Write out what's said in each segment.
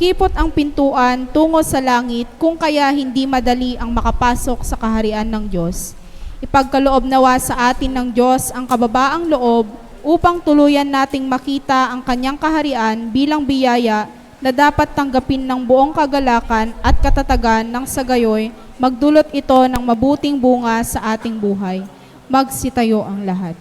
Makipot ang pintuan tungo sa langit, kung kaya hindi madali ang makapasok sa kaharian ng Diyos. Ipagkaloob nawa sa atin ng Diyos ang kababaang loob upang tuluyan nating makita ang kanyang kaharian bilang biyaya na dapat tanggapin ng buong kagalakan at katatagan nang sa gayoy magdulot ito ng mabuting bunga sa ating buhay. Magsitayo ang lahat.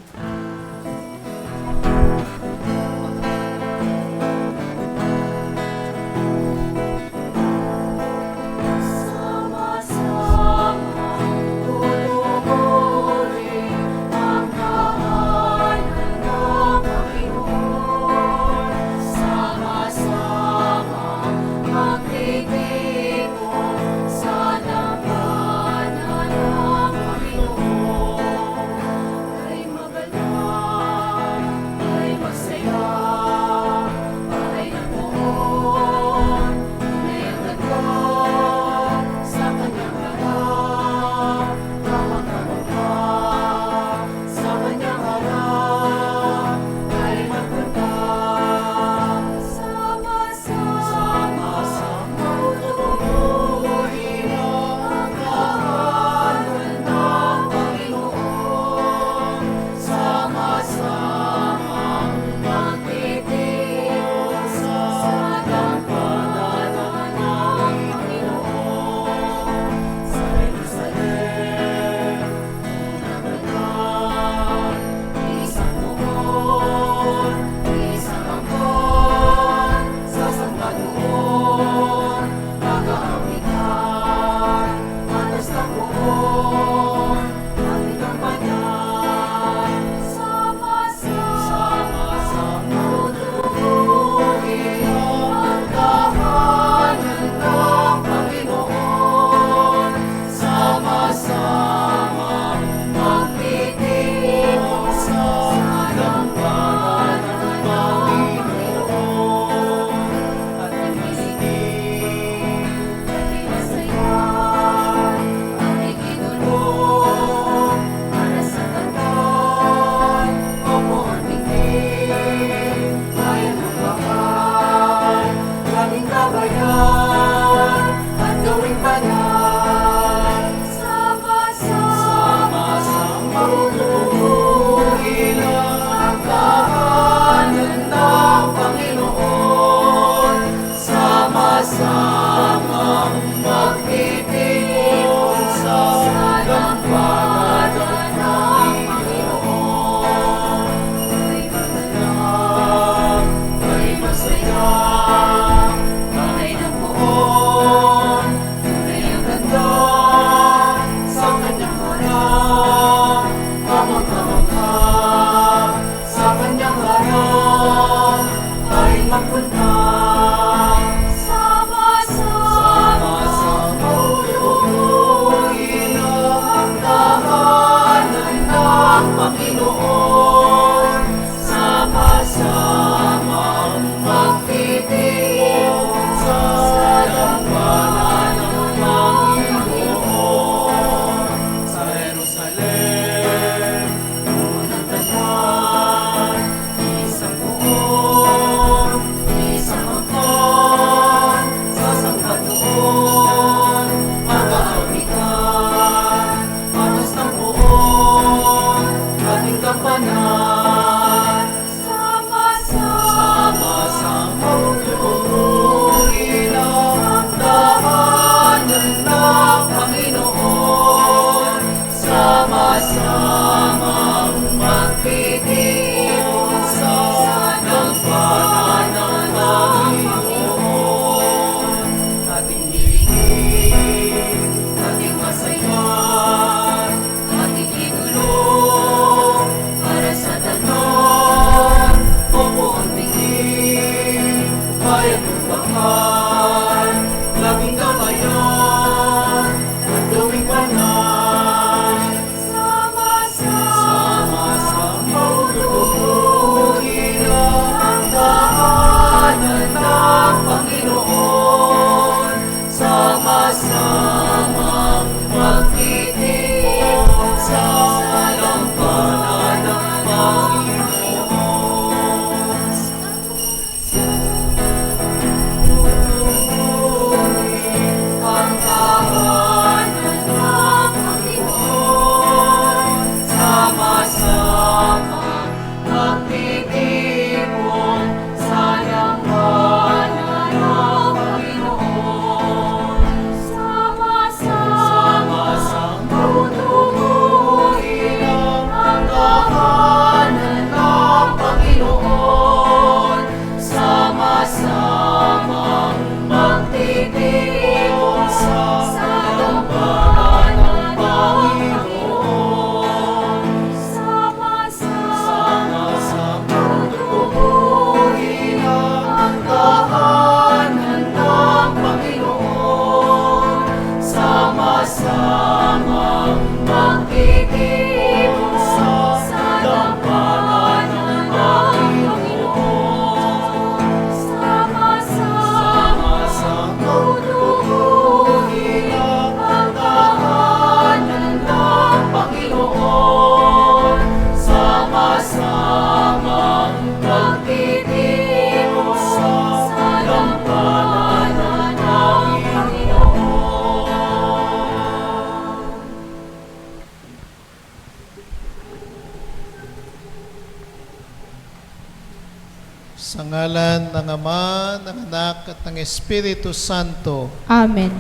ngalan ng Ama, ng Anak, at ng Espiritu Santo. Amen.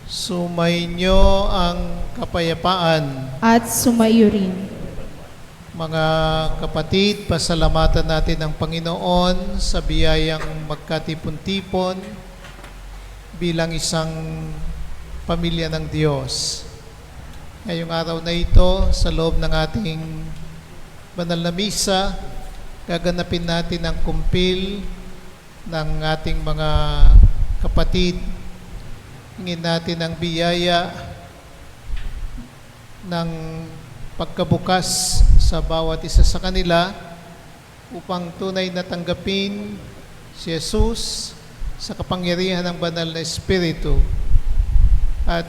Sumainyo ang kapayapaan. At sumaiyo rin. Mga kapatid, pasalamatan natin ang Panginoon sa biyayang magkatipon-tipon bilang isang pamilya ng Diyos. Ngayong araw na ito, sa loob ng ating banal na misa, gaganapin natin ang kumpil ng ating mga kapatid. Hingin natin ang biyaya ng pagkabukas sa bawat isa sa kanila upang tunay na tanggapin si Jesus sa kapangyarihan ng banal na Espiritu at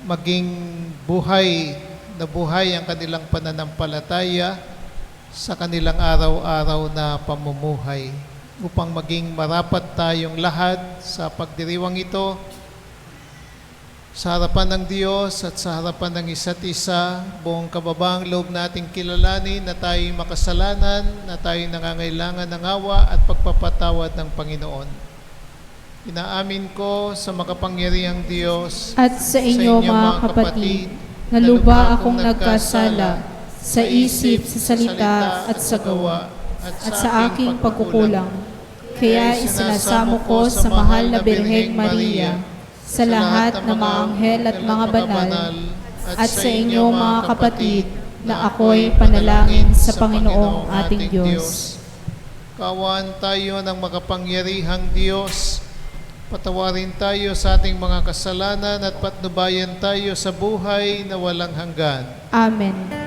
maging buhay na buhay ang kanilang pananampalataya sa kanilang araw-araw na pamumuhay upang maging marapat tayong lahat sa pagdiriwang ito sa harapan ng Diyos at sa harapan ng isa't isa. Buong kababang loob nating kilalanin na tayo'y makasalanan, na tayo'y nangangailangan ng awa at pagpapatawad ng Panginoon. Inaamin ko sa makapangyarihang Diyos At sa inyo mga kapatid, na luba akong nagkasala sa isip, sa salita at sa gawa, at sa aking pagkukulang. Kaya isinasamo ko sa mahal na Birheng Maria, sa lahat ng mga anghel at mga banal, at sa inyo mga kapatid, na ako'y panalangin sa Panginoong ating Diyos. Kaawaan tayo ng makapangyarihang Diyos. Patawarin tayo sa ating mga kasalanan at patnubayan tayo sa buhay na walang hanggan. Amen.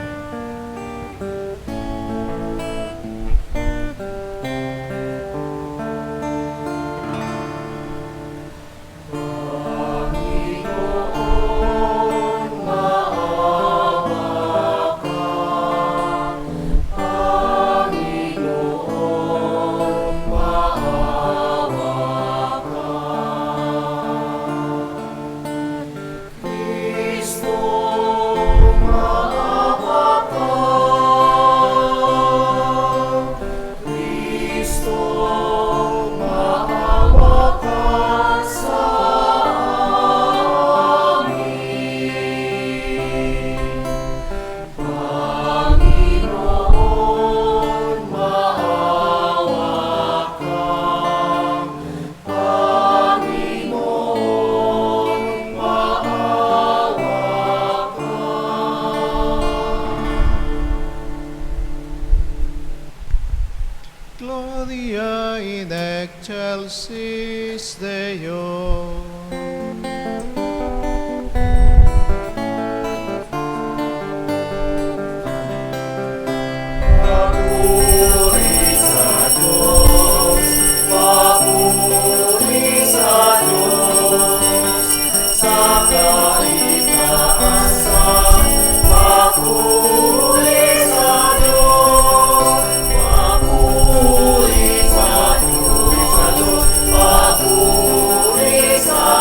Gloria in excelsis Deo. Sa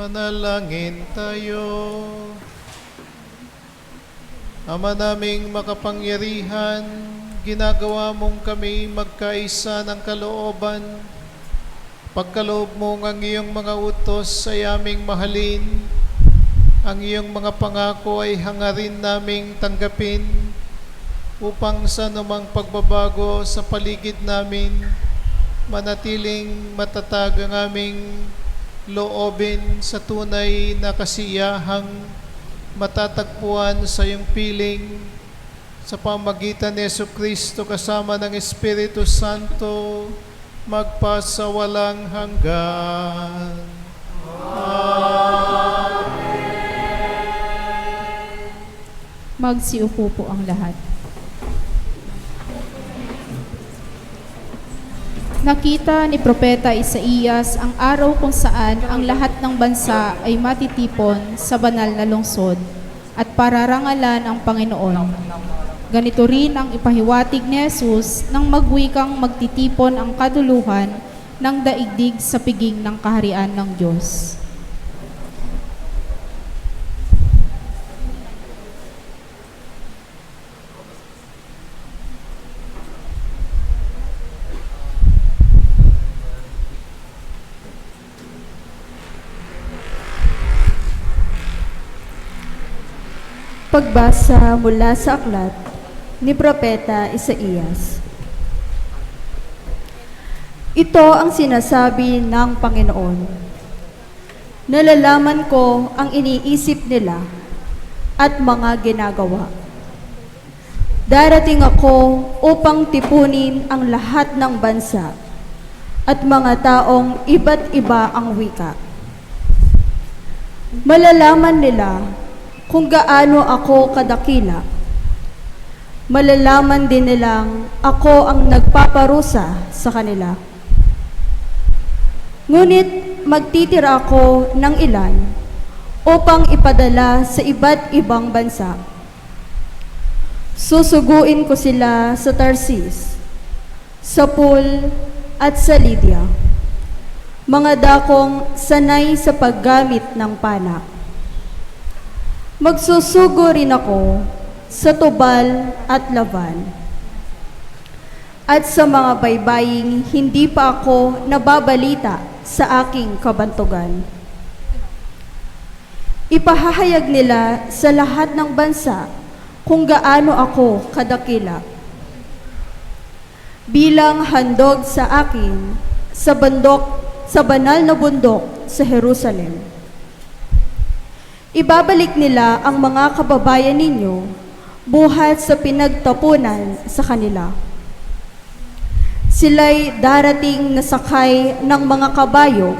Manalangin tayo. Ama naming makapangyarihan, ginagawa mong kami magkaisa ng kalooban. Pagkaloob mong ang iyong mga utos ay aming mahalin. Ang iyong mga pangako ay hangarin naming tanggapin upang sa anumang pagbabago sa paligid namin, manatiling matatag ang aming loobin sa tunay na kasiyahang matatagpuan sa iyong piling sa pamagitan ni Jesucristo kasama ng Espiritu Santo magpasawalang hanggan. Magsiupo po ang lahat. Nakita ni Propeta Isaías ang araw kung saan ang lahat ng bansa ay matitipon sa banal na lungsod at pararangalan ang Panginoon. Ganito rin ang ipahiwatig ni Jesus nang magwikang magtitipon ang kaduluhan ng daigdig sa piging ng kaharian ng Diyos. Pagbasa mula sa aklat ni Propeta Isaías. Ito ang sinasabi ng Panginoon. Nalalaman ko ang iniisip nila at mga ginagawa. Darating ako upang tipunin ang lahat ng bansa at mga taong iba't iba ang wika. Malalaman nila kung gaano ako kadakila. Malalaman din nilang ako ang nagpaparusa sa kanila. Ngunit magtitira ako ng ilan upang ipadala sa iba't ibang bansa. Susuguin ko sila sa Tarsis, sa Pul at sa Lydia, mga dakong sanay sa paggamit ng panak. Magsusugo rin ako sa Tubal at Laban at sa mga baybaying hindi pa ako nababalita sa aking kabantugan. Ipahahayag nila sa lahat ng bansa kung gaano ako kadakila. Bilang handog sa akin sa banal na bundok sa Jerusalem. Ibabalik nila ang mga kababayan ninyo buhat sa pinagtapunan sa kanila. Sila'y darating na sakay ng mga kabayo,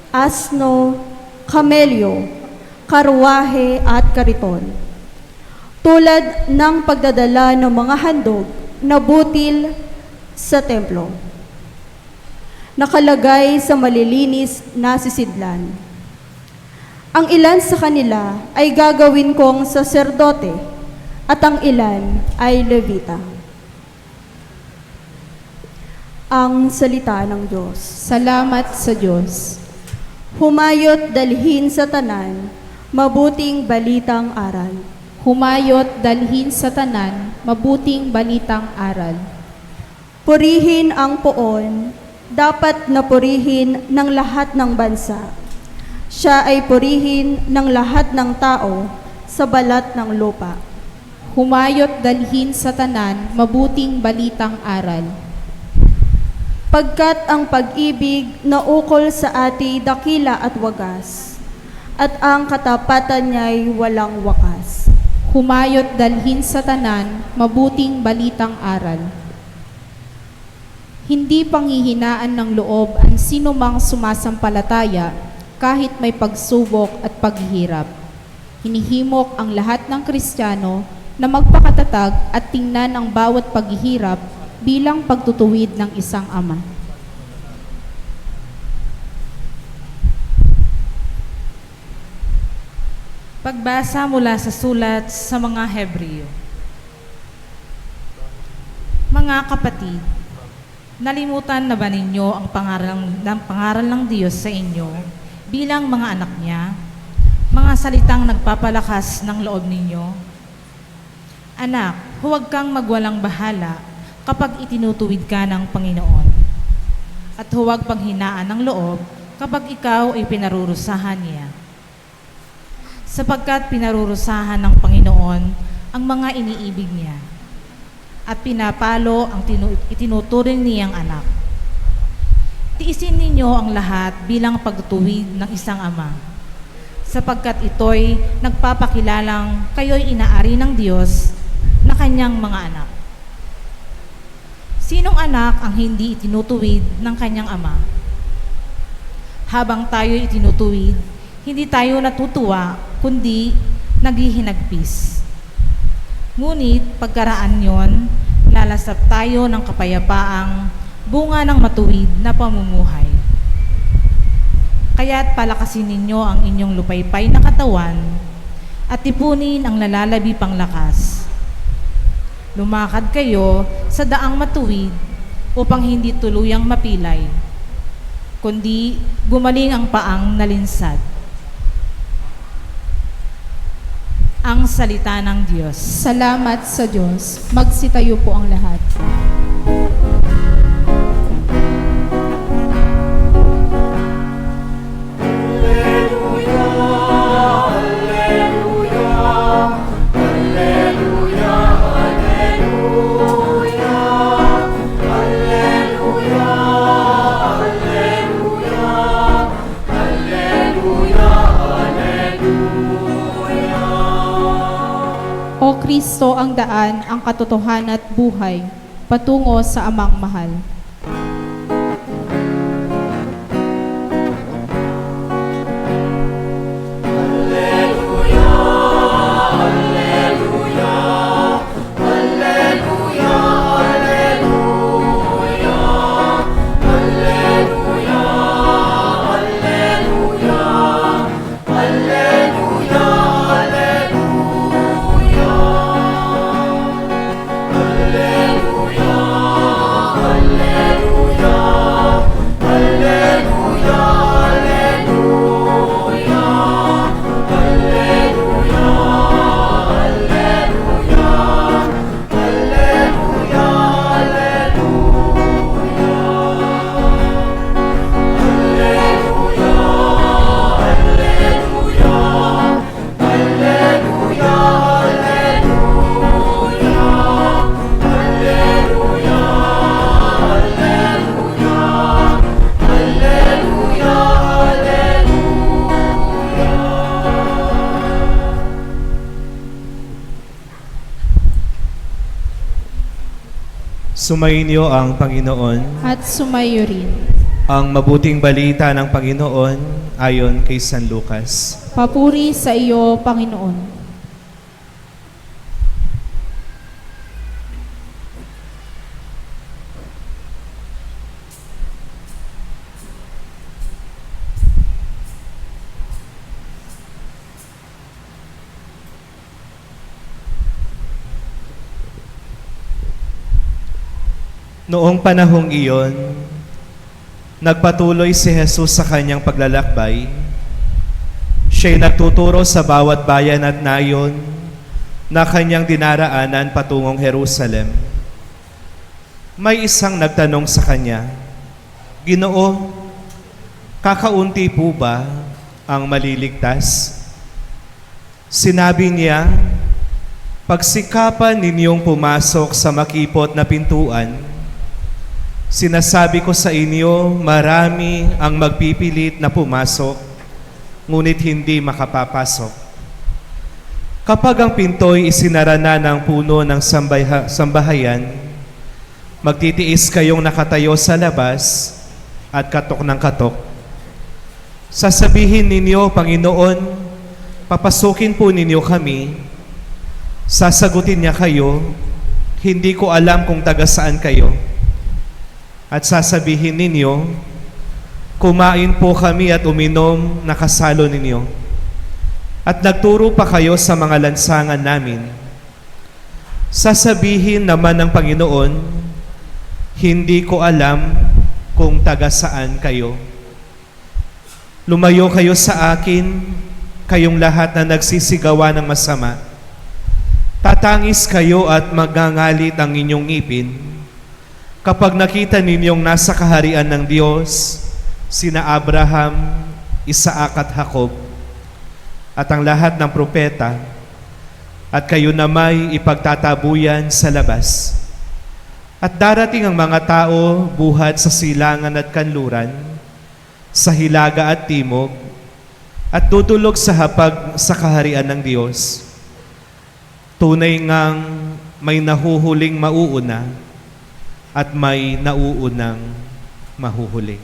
asno, kamelyo, karwahe at kariton. Tulad ng pagdadala ng mga handog na butil sa templo. Nakalagay sa malilinis na sisidlan. Ang ilan sa kanila ay gagawin kong saserdote at ang ilan ay levita. Ang salita ng Diyos. Salamat sa Diyos. Humayot dalhin sa tanan, mabuting balitang aral. Humayot dalhin sa tanan, mabuting balitang aral. Purihin ang poon, dapat na purihin ng lahat ng bansa. Siya ay purihin ng lahat ng tao sa balat ng lupa. Humayot dalhin sa tanan, mabuting balitang aral. Pagkat ang pag-ibig na ukol sa ati dakila at wagas, at ang katapatan niya'y walang wakas. Humayot dalhin sa tanan, mabuting balitang aral. Hindi panghihinaan ng loob ang sinumang sumasampalataya kahit may pagsubok at paghihirap. Hinihimok ang lahat ng Kristiyano na magpakatatag at tingnan ang bawat paghihirap bilang pagtutuwid ng isang ama. Pagbasa mula sa sulat sa mga Hebreo. Mga kapatid, nalimutan na ba ninyo ang pangaral ng Diyos sa inyo bilang mga anak niya? Mga salitang nagpapalakas ng loob ninyo? Anak, huwag kang magwalang bahala kapag itinutuwid ka ng Panginoon. At huwag panghinaan ng loob kapag ikaw ay pinarurusahan niya. Sapagkat pinarurusahan ng Panginoon ang mga iniibig niya at pinapalo ang itinuturing niyang anak. Tiisin ninyo ang lahat bilang pagtutuwid ng isang ama, sapagkat ito'y nagpapakilalang kayo'y inaari ng Diyos na kanyang mga anak. Sinong anak ang hindi itinutuwid ng kanyang ama? Habang tayo'y itinutuwid, hindi tayo natutuwa, kundi naghihinagpis. Ngunit pagkaraan yon, lalasap tayo ng kapayapaang bunga ng matuwid na pamumuhay. Kaya't palakasin ninyo ang inyong lupaypay na katawan at tipunin ang lalalabi pang lakas. Lumakad kayo sa daang matuwid upang hindi tuluyang mapilay, kundi gumaling ang paang nalinsad. Ang salita ng Diyos. Salamat sa Diyos. Magsitayo po ang lahat. O Kristo ang daan, ang katotohanan at buhay, patungo sa Amang mahal. Sumainyo ang Panginoon. At sumayo rin. Ang mabuting balita ng Panginoon ayon kay San Lucas. Papuri sa iyo, Panginoon. Noong panahong iyon, nagpatuloy si Jesus sa kanyang paglalakbay. Siya'y nagtuturo sa bawat bayan at nayon na kanyang dinaraanan patungong Jerusalem. May isang nagtanong sa kanya, "Ginoo, kakaunti po ba ang maliligtas?" Sinabi niya, "Pagsikapan ninyong pumasok sa makipot na pintuan, Sinasabi ko sa inyo, marami ang magpipilit na pumasok, ngunit hindi makapapasok. Kapag ang pinto'y isinara na ng puno ng sambahayan, magtitiis kayong nakatayo sa labas at katok ng katok. Sasabihin ninyo, Panginoon, papasukin po ninyo kami. Sasagutin niya kayo, hindi ko alam kung taga saan kayo. At sasabihin ninyo, kumain po kami at uminom na kasalo ninyo. At nagturo pa kayo sa mga lansangan namin. Sasabihin naman ng Panginoon, hindi ko alam kung taga saan kayo. Lumayo kayo sa akin, kayong lahat na nagsisigawa ng masama. Tatangis kayo at magangalit ang inyong ngipin kapag nakita ninyong nasa kaharian ng Diyos sina Abraham, Isaac at Jacob at ang lahat ng propeta, at kayo na may ipagtatabuyan sa labas. At darating ang mga tao buhat sa silangan at kanluran, sa hilaga at timog, at tutulog sa hapag sa kaharian ng Diyos. Tunay ngang may nahuhuling mauuna at may nauunang mahuhuli.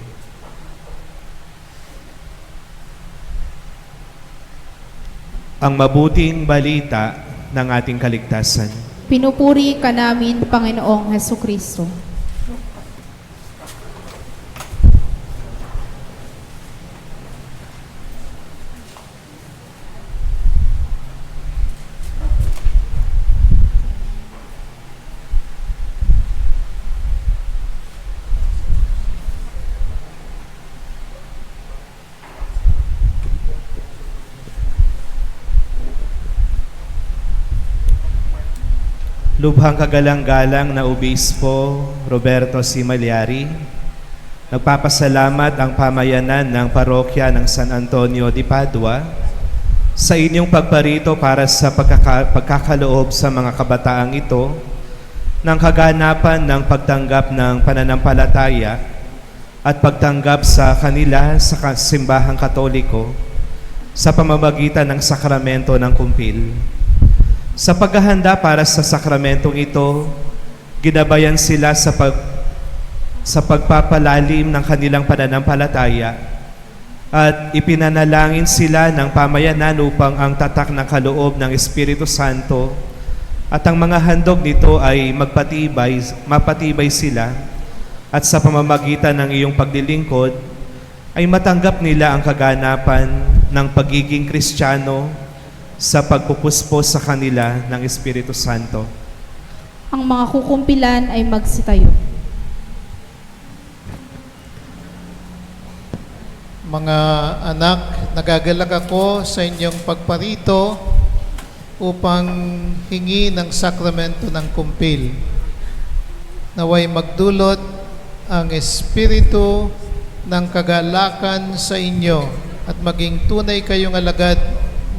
Ang mabuting balita ng ating kaligtasan. Pinupuri ka namin, Panginoong Hesukristo. Lubhang kagalang-galang na Obispo Roberto C. Malyari, nagpapasalamat ang pamayanan ng parokya ng San Antonio de Padua sa inyong pagparito para sa pagkakaloob sa mga kabataang ito ng kaganapan ng pagtanggap ng pananampalataya at pagtanggap sa kanila sa simbahang Katoliko sa pamamagitan ng sakramento ng kumpil. Sa paghahanda para sa sakramentong ito, ginabayan sila sa pagpapalalim ng kanilang pananampalataya at ipinanalangin sila ng pamayanan upang ang tatak ng kaloob ng Espiritu Santo at ang mga handog nito ay mapatibay sila, at sa pamamagitan ng iyong paglilingkod ay matanggap nila ang kaganapan ng pagiging Kristiyano sa pagpupuspos sa kanila ng Espiritu Santo. Ang mga kukumpilan ay magsitayo. Mga anak, nagagalak ako sa inyong pagparito upang hingi ng sakramento ng kumpil. Naway magdulot ang Espiritu ng kagalakan sa inyo at maging tunay kayong alagad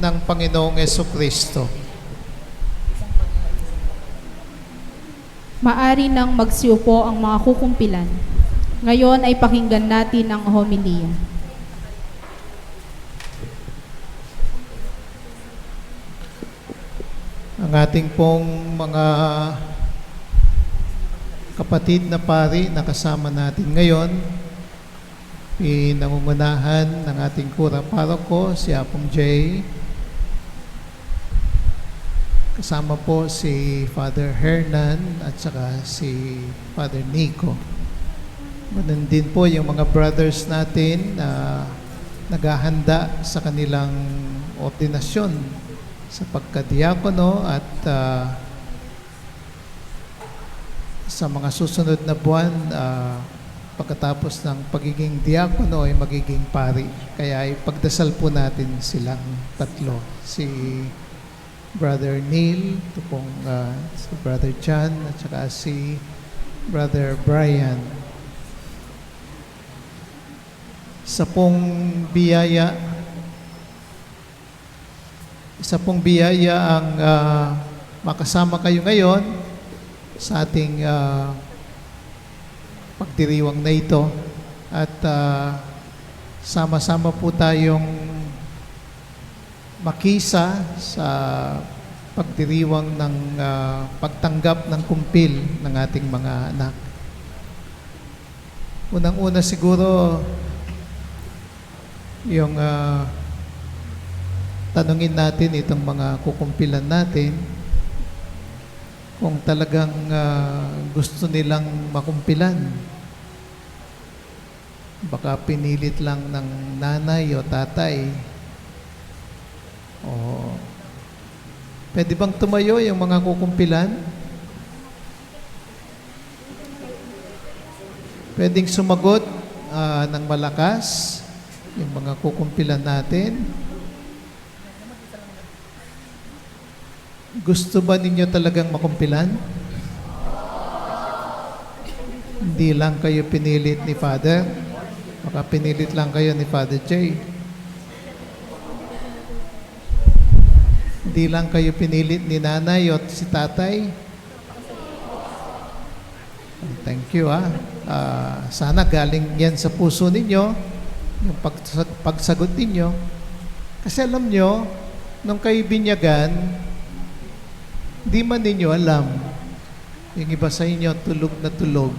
ng Panginoong Hesukristo. Maari nang magsiupo ang mga kukumpilan. Ngayon ay pakinggan natin ang homilya. Ang ating pong mga kapatid na pari na kasama natin ngayon, pinangungunahan ng ating kura paroko, si Apong Jay. Kasama po si Father Hernan at saka si Father Nico. Ganun din po yung mga brothers natin na naghahanda sa kanilang ordinasyon sa pagkadiakono at sa mga susunod na buwan pagkatapos ng pagiging diakono ay magiging pari. Kaya ipagdasal po natin silang tatlo. Si Brother Neil, ito pong si Brother John, at saka si Brother Brian. Isa pong biyaya ang makasama kayo ngayon sa ating pagdiriwang na ito at sama-sama po tayong makisa sa pagdiriwang ng pagtanggap ng kumpil ng ating mga anak. Unang-una siguro, yung tanungin natin itong mga kukumpilan natin kung talagang gusto nilang makumpilan. Baka pinilit lang ng nanay o tatay. O pwede bang tumayo yung mga kukumpilan? Pwedeng sumagot ng malakas yung mga kukumpilan natin. Gusto ba ninyo talagang makumpilan? Hindi lang kayo pinilit ni Father. Baka pinilit lang kayo ni Father Jay. Hindi lang kayo pinilit ni nanay o si tatay. Thank you sana galing yan sa puso ninyo, yung pagsagot ninyo. Kasi alam nyo, nung kayo binyagan, di man ninyo alam. Yung iba sa inyo, tulog na tulog.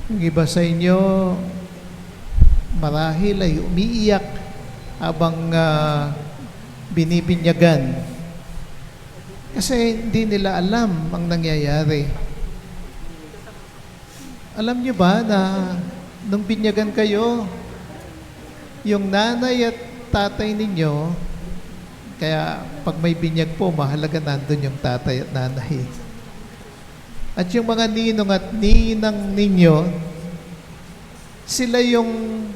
Yung iba sa inyo, marahil ay umiiyak habang binibinyagan. Kasi hindi nila alam ang nangyayari. Alam niyo ba na nung binyagan kayo, yung nanay at tatay ninyo, kaya pag may binyag po, mahalaga nandun yung tatay at nanay. At yung mga ninong at ninang ninyo, sila yung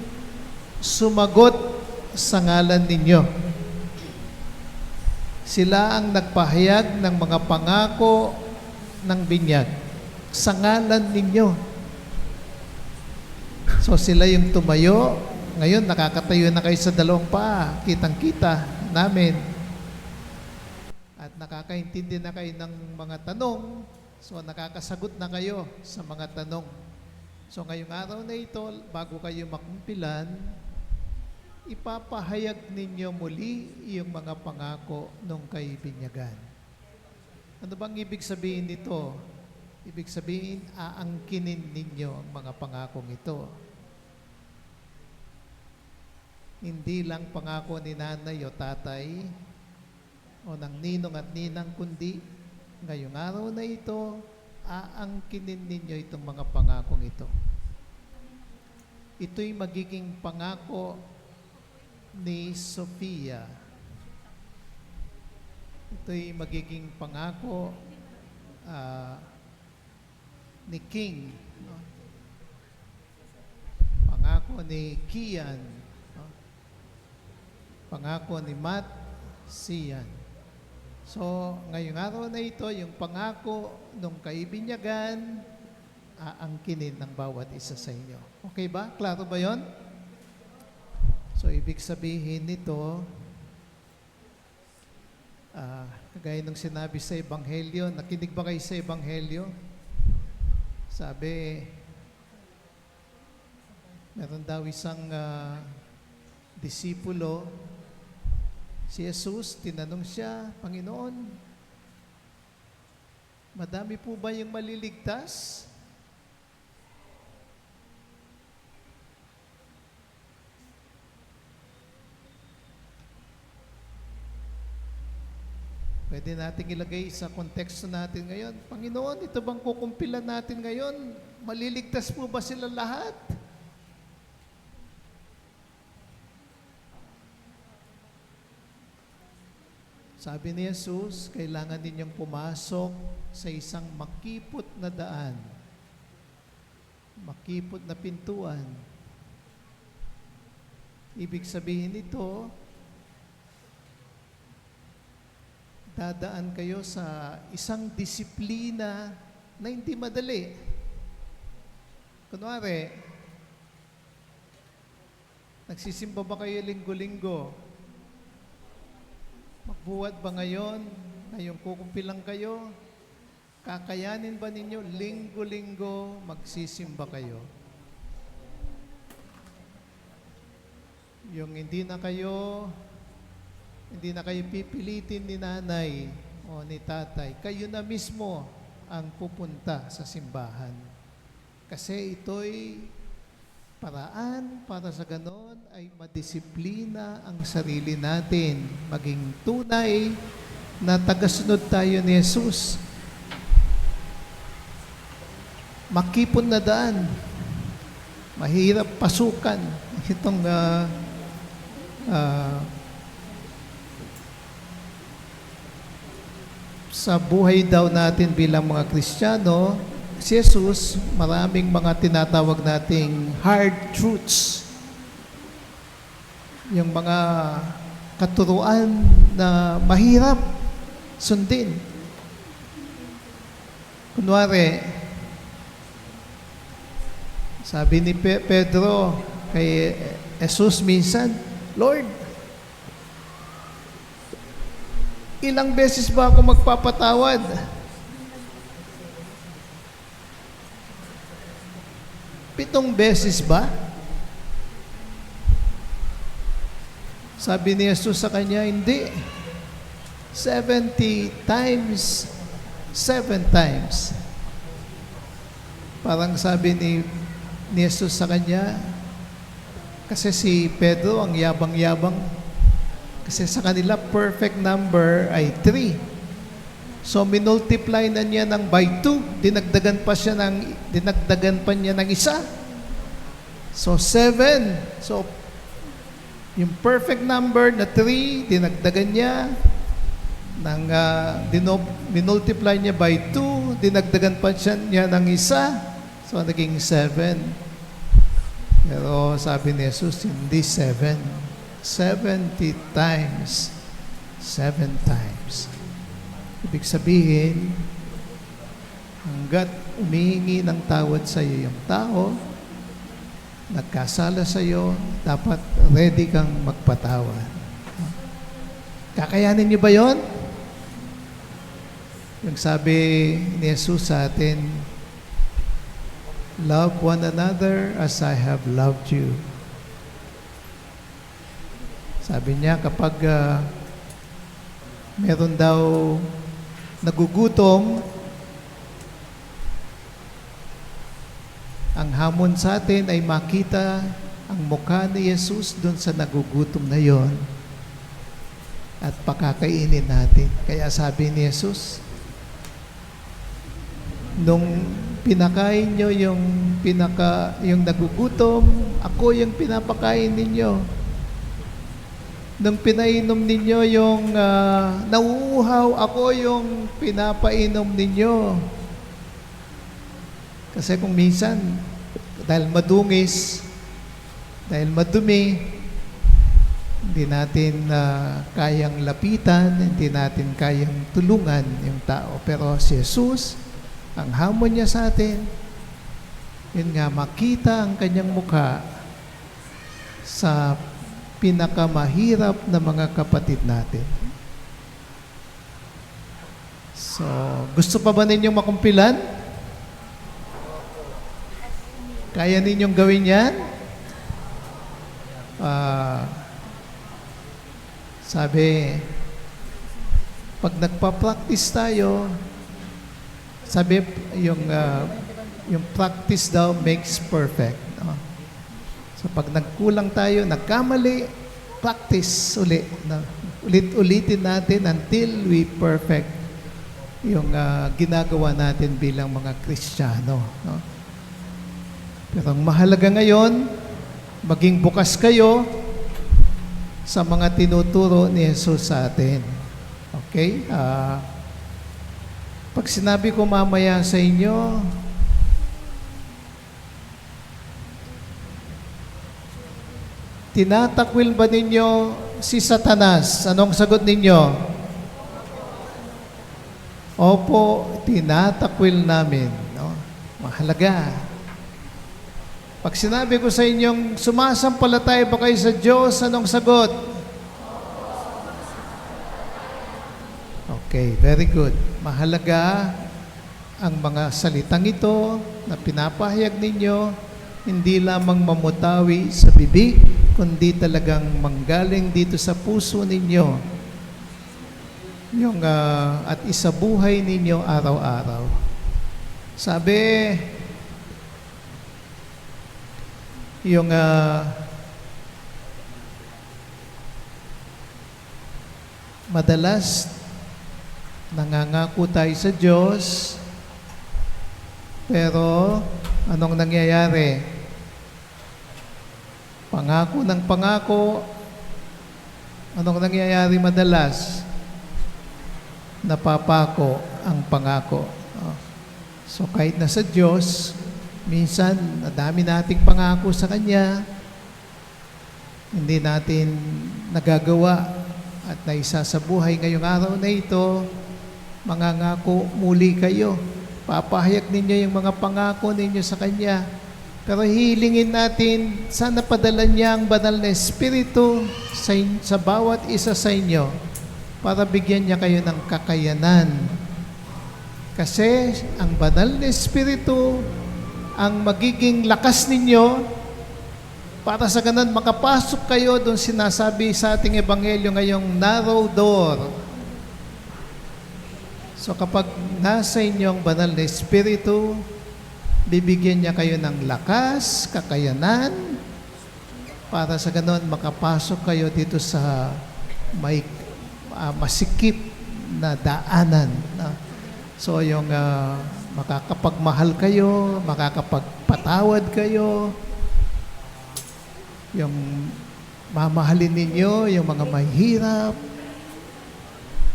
sumagot sa ngalan ninyo. Sila ang nagpahayag ng mga pangako ng binyag sa ngalan ninyo. So sila yung tumayo. Ngayon, nakakatayo na kayo sa dalawang paa. Kitang-kita namin. At nakakaintindi na kayo ng mga tanong. So nakakasagot na kayo sa mga tanong. So ngayong araw na ito, bago kayo makumpilan, ipapahayag ninyo muli yung mga pangako nung kayo binyagan. Ano bang ibig sabihin nito? Ibig sabihin, aangkinin ninyo ang mga pangakong ito. Hindi lang pangako ni nanay o tatay o ng ninong at ninang, kundi ngayong araw na ito, aangkinin ninyo itong mga pangakong ito. Ito'y magiging pangako ni Sofia. Ito'y magiging pangako ni King. No? Pangako ni Kian. No? Pangako ni Matt Sian. So, ngayong araw na ito, yung pangako nung kaibinyagan, aangkinin ng bawat isa sa inyo. Okay ba? Klaro ba yon? So, ibig sabihin nito, kagaya nung sinabi sa Ebanghelyo, nakinig ba kayo sa Ebanghelyo? Sabi, meron daw isang disipulo, si Jesus, tinanong siya, Panginoon, madami po ba yung maliligtas? Pwede nating ilagay sa konteksto natin ngayon. Panginoon, ito bang kukumpilan natin ngayon? Maliligtas po ba sila lahat? Sabi ni Jesus, kailangan ninyong pumasok sa isang makipot na daan. Makipot na pintuan. Ibig sabihin nito, dadaan kayo sa isang disiplina na hindi madali. Kunwari, nagsisimba ba kayo linggo-linggo? Magbuhat ba ngayon? Ngayong kukumpilang kayo? Kakayanin ba ninyo linggo-linggo magsisimba kayo? Yung hindi na kayo pipilitin ni nanay o ni tatay. Kayo na mismo ang pupunta sa simbahan. Kasi ito'y paraan para sa ganon ay madisiplina ang sarili natin. Maging tunay na tagasunod tayo ni Jesus. Makipon na daan. Mahirap pasukan itong sa buhay daw natin bilang mga Kristiyano, si Jesus, maraming mga tinatawag nating hard truths. Yung mga katuruan na mahirap sundin. Kunwari, sabi ni Pedro kay Jesus minsan, Lord, ilang beses ba ako magpapatawad? Pitong beses ba? Sabi ni Jesus sa kanya, hindi. 70 times, 7 times. Parang sabi ni Jesus sa kanya, kasi si Pedro ang yabang-yabang. Kasi sa kanila, perfect number ay 3. So, minultiply na niya ng by 2. Dinagdagan pa niya ng isa. So, 7. So, yung perfect number na 3, dinagdagan niya ng, minultiply niya by 2, dinagdagan pa niya ng isa. So, naging 7. Pero sabi ni Jesus, hindi 7. 70 times. 7 times. Ibig sabihin, hanggat umihingi ng tawad sa iyo yung tao, nagkasala sa iyo, dapat ready kang magpatawad. Kakayanin niyo ba yon? Yung sabi ni Jesus sa atin, love one another as I have loved you. Sabi niya, kapag meron daw nagugutom, ang hamon sa atin ay makita ang mukha ni Jesus doon sa nagugutom na yon at pakakainin natin. Kaya sabi ni Jesus, nung pinakain nyo yung nagugutom, ako yung pinapakain ninyo. Nung pinainom ninyo yung nauuhaw, ako yung pinapainom ninyo. Kasi kung minsan, dahil madungis, dahil madumi, hindi natin kayang lapitan, hindi natin kayang tulungan yung tao. Pero si Jesus, ang hamon niya sa atin, yun nga, makita ang kanyang mukha sa pinakamahirap na mga kapatid natin. So, gusto pa ba ninyong makumpilan? Kaya ninyong gawin yan? Sabi, pag nagpa-practice tayo, sabi, yung practice daw makes perfect. No? So pag nagkulang tayo, nagkamali, practice ulit. No? Ulit-ulitin natin until we perfect yung ginagawa natin bilang mga Kristiyano. No? Pero ang mahalaga ngayon, maging bukas kayo sa mga tinuturo ni Jesus sa atin. Okay? Pag sinabi ko mamaya sa inyo, tinatakwil ba ninyo si Satanas? Anong sagot ninyo? Opo, tinatakwil namin. No? Mahalaga. Pag sinabi ko sa inyong sumasampalataya ba kayo sa Diyos, anong sagot? Okay, very good. Mahalaga ang mga salitang ito na pinapahayag ninyo hindi lamang mamutawi sa bibig, kundi talagang manggaling dito sa puso ninyo yung at isabuhay ninyo araw-araw. Sabi, yung madalas nangangako tayo sa Diyos, pero anong nangyayari? Pangako ng pangako, anong nangyayari madalas? Napapako ang pangako. So kahit nasa Diyos, minsan nadami nating pangako sa Kanya, hindi natin nagagawa at naisa sa buhay ngayong araw na ito. Mangangako muli kayo. Papahayag ninyo yung mga pangako ninyo sa Kanya. Pero hihilingin natin, sana padala niya ang banal na Espiritu sa bawat isa sa inyo para bigyan niya kayo ng kakayanan. Kasi ang banal na Espiritu ang magiging lakas ninyo para sa ganun makapasok kayo doon sinasabi sa ating ebanghelyo ngayong narrow door. So kapag nasa inyong banal na Espiritu, bibigyan niya kayo ng lakas, kakayanan, para sa ganun makapasok kayo dito sa may masikip na daanan. So yung makakapagmahal kayo, makakapagpatawad kayo, yung mamahalin ninyo, yung mga mahirap,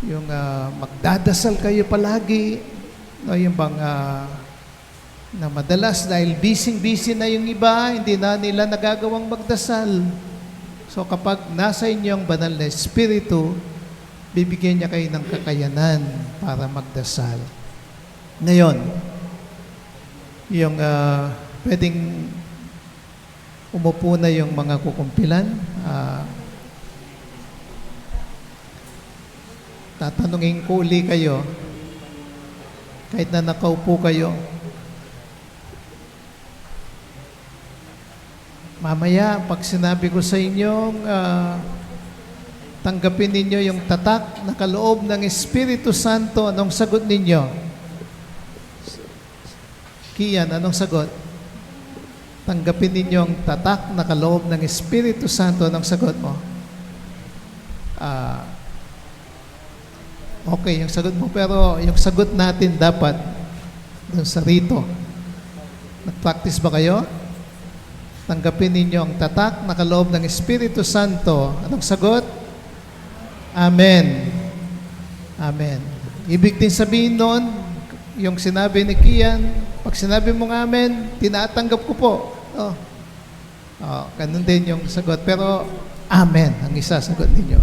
yung magdadasal kayo palagi, no, yung bang na madalas dahil busy na yung iba, hindi na nila nagagawang magdasal. So kapag nasa inyong banal na Espiritu, bibigyan niya kayo ng kakayanan para magdasal. Ngayon, yung pwedeng umupo na yung mga kukumpilan. Tatanungin ko uli kayo, kahit na nakaupo kayo, mamaya, pag sinabi ko sa inyong tanggapin ninyo yung tatak na kaloob ng Espiritu Santo, anong sagot ninyo? Kian, anong sagot? Tanggapin ninyo ang tatak na kaloob ng Espiritu Santo, anong sagot mo? Okay, yung sagot mo, pero yung sagot natin dapat doon sa rito. Nag-practice ba kayo? Tanggapin ninyo ang tatak na kaloob ng Espiritu Santo. Anong sagot? Amen. Amen. Ibig din sabihin nun, yung sinabi ni Kian, pag sinabi mong amen, tinatanggap ko po. Ganun din yung sagot. Pero amen ang isa sagot ninyo.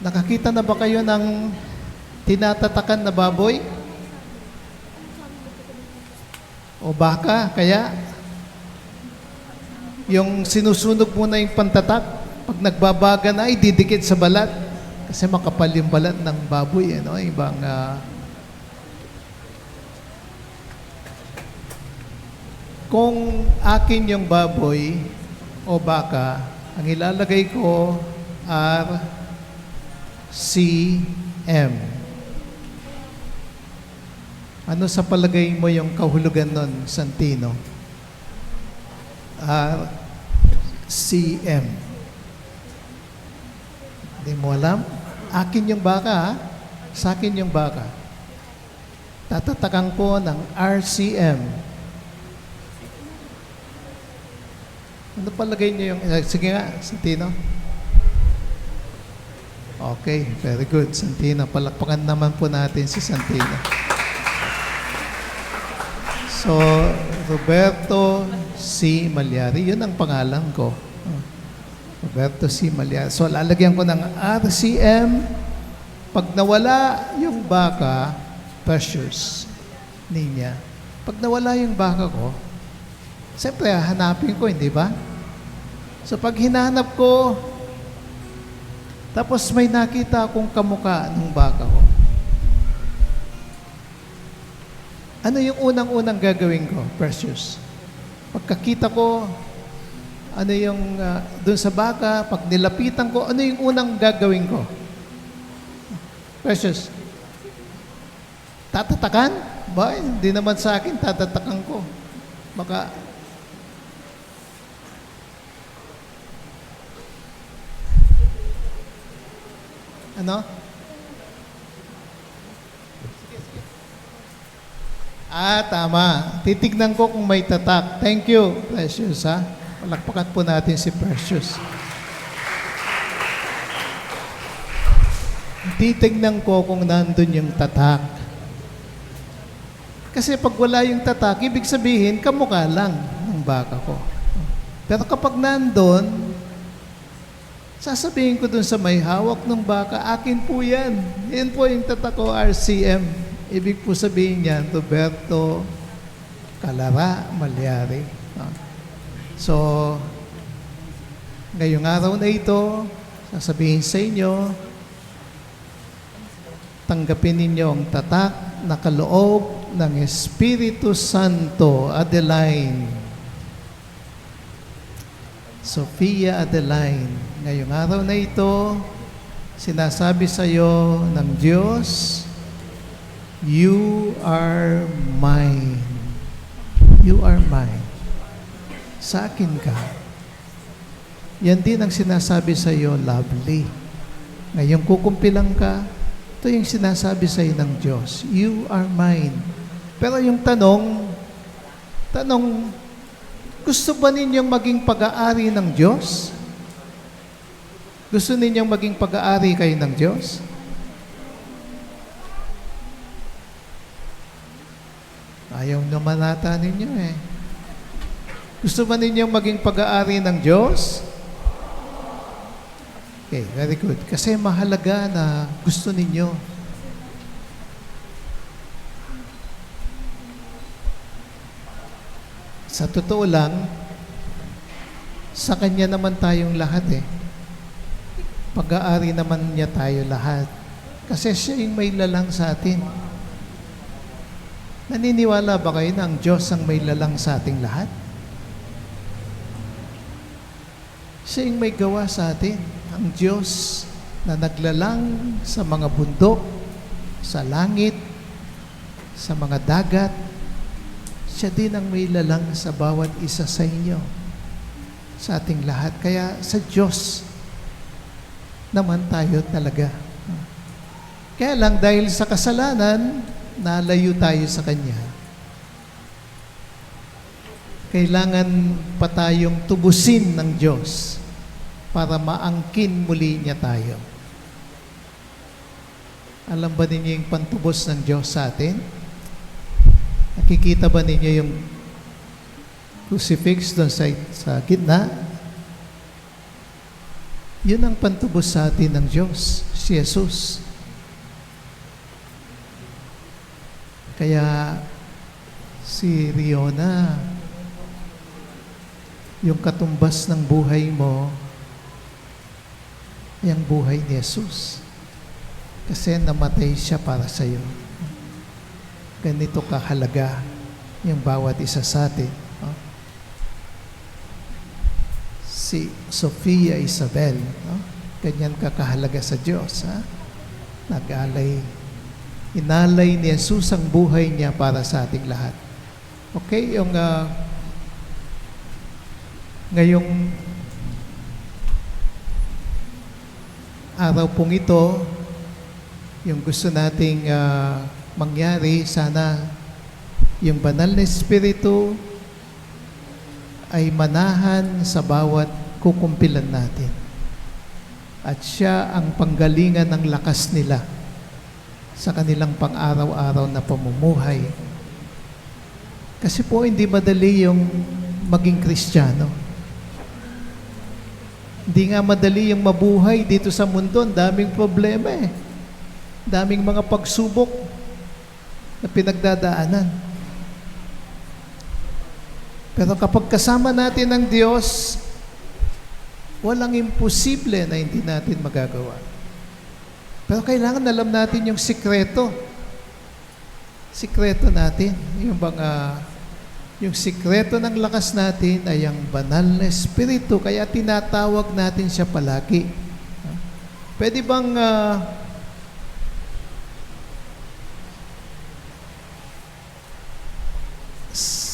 Nakakita na ba kayo ng tinatatakan na baboy? O baka, kaya yung sinusunog muna yung pantatak, pag nagbabaga na, ay didikit sa balat. Kasi makapal yung balat ng baboy. Ibang kung akin yung baboy o baka, ang ilalagay ko RCM. Ano sa palagay mo yung kahulugan nun, Santino? RCM. Hindi mo alam? Akin yung baka, sa akin yung baka. Tatatakan ko ng RCM. Ano palagay niyo yung... Sige nga, Santino. Okay, very good, Santino. Palakpakan naman po natin si Santino. So, Roberto C. Malyari, yun ang pangalan ko. Roberto C. Malyari. So, lalagyan ko ng RCM. Pag nawala yung baka, pressures niya. Pag nawala yung baka ko, siyempre, hanapin ko, hindi ba? So, pag hinahanap ko, tapos may nakita akong kamuka ng baka ko. Ano yung unang-unang gagawin ko, Precious? Pagkakita ko, ano yung dun sa baka, pag nilapitan ko, ano yung unang gagawin ko? Precious, tatatakan? Ba, hindi naman sa akin, tatatakan ko. Baka, ano? Tama. Titignan ko kung may tatak. Thank you, Precious, ha? Palakpakan po natin si Precious. Titignan ko kung nandun yung tatak. Kasi pag wala yung tatak, ibig sabihin, kamukha lang ng baka ko. Pero kapag nandun, sasabihin ko dun sa may hawak ng baka, akin po yan. Yan po yung tatak ko, RCM. Ibig po sabihin niyan, Roberto Calara Malyari. So, ngayong araw na ito, sasabihin sa inyo, tanggapin ninyo ang tatak na kaloob ng Espiritu Santo. Adeline. Sofia Adeline. Ngayong araw na ito, sinasabi sa iyo ng Diyos, you are mine. You are mine. Sa akin ka. Yan din ang sinasabi sa iyo, lovely. Ngayong kukumpilang ka, ito yung sinasabi sa iyo ng Diyos. You are mine. Pero yung tanong, gusto ba ninyong maging pag-aari ng Diyos? Gusto ninyong maging pag-aari kayo ng Diyos? Ayaw naman nata ninyo eh. Gusto ba ninyong maging pag-aari ng Diyos? Okay, very good. Kasi mahalaga na gusto ninyo. Sa totoo lang, sa Kanya naman tayong lahat eh. Pag-aari naman niya tayo lahat. Kasi siya yung may lalang sa atin. Naniniwala ba kayo na ang Diyos ang may lalang sa ating lahat? Siya yung may gawa sa atin. Ang Diyos na naglalang sa mga bundok, sa langit, sa mga dagat, siya din ang may lalang sa bawat isa sa inyo, sa ating lahat. Kaya sa Diyos naman tayo talaga. Kaya lang dahil sa kasalanan, nalayo tayo sa Kanya. Kailangan pa tayong tubusin ng Diyos para maangkin muli niya tayo. Alam ba ninyo yung pantubos ng Diyos sa atin? Nakikita ba ninyo yung crucifix doon sa gitna? Yun ang pantubos sa atin ng Diyos, si Jesus. Kaya si Riona, yung katumbas ng buhay mo, yung buhay ni Jesus. Kasi namatay siya para sa iyo. Ganito kahalaga yung bawat isa sa atin. Si Sofia Isabel, ganyan kakahalaga sa Diyos. Inalay ni Jesus ang buhay niya para sa ating lahat. Okay, yung ngayong araw pong ito, yung gusto nating mangyari, sana yung banal na Espiritu ay manahan sa bawat kukumpilan natin. At siya ang panggalingan ng lakas nila sa kanilang pang-araw-araw na pamumuhay. Kasi po hindi madali yung maging Kristiyano. Hindi nga madali yung mabuhay dito sa mundo. Ang daming problema eh. Daming mga pagsubok na pinagdadaanan. Pero kapag kasama natin ang Diyos, walang imposible na hindi natin magagawa. Pero kailangan alam natin yung sikreto. sikreto natin. Yung sikreto ng lakas natin ay ang banal na Espiritu, kaya tinatawag natin siya palagi. Pwede bang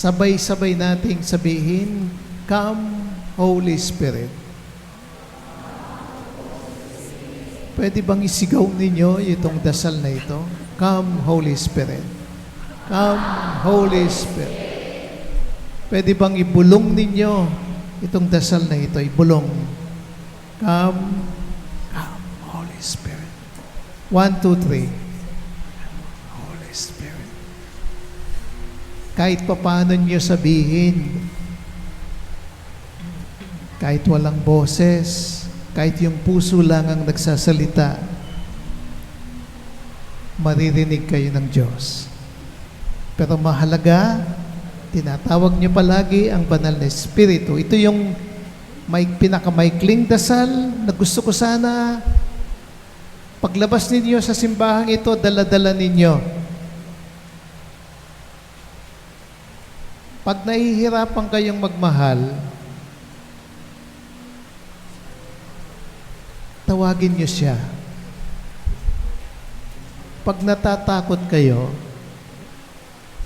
sabay-sabay nating sabihin, Come, Holy Spirit. Pwede bang isigaw ninyo itong dasal na ito? Come, Holy Spirit. Come, Holy Spirit. Pwede bang ibulong ninyo itong dasal na ito? Ibulong. Come, come, Holy Spirit. 1, 2, 3. Holy Spirit. Kahit paano nyo sabihin, kahit walang boses, kahit yung puso lang ang nagsasalita, maririnig kayo ng Diyos. Pero mahalaga, tinatawag niyo palagi ang banal na Espiritu. Ito yung pinakamaikling dasal na gusto ko sana paglabas ninyo sa simbahang ito, dala-dala ninyo. Pag nahihirapan kayong magmahal, tawagin niyo siya. Pag natatakot kayo,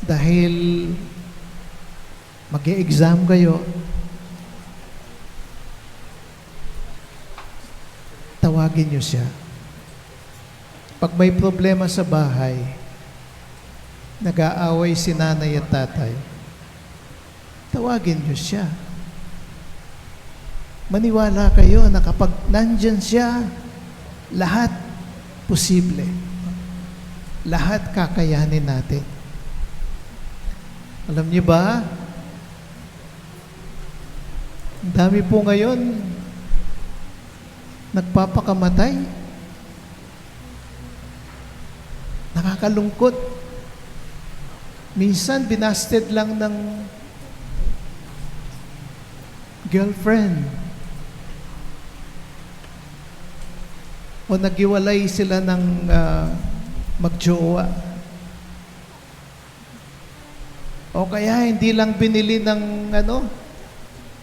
dahil mag-e-exam kayo, tawagin niyo siya. Pag may problema sa bahay, nag-aaway si nanay at tatay, tawagin niyo siya. Maniwala kayo na kapag nandyan siya, lahat posible. Lahat kakayanin natin. Alam niyo ba, ang dami po ngayon nagpapakamatay. Nakakalungkot. Minsan, binasted lang ng girlfriend. O nagiwalay sila ng magjowa. O kaya hindi lang binili ng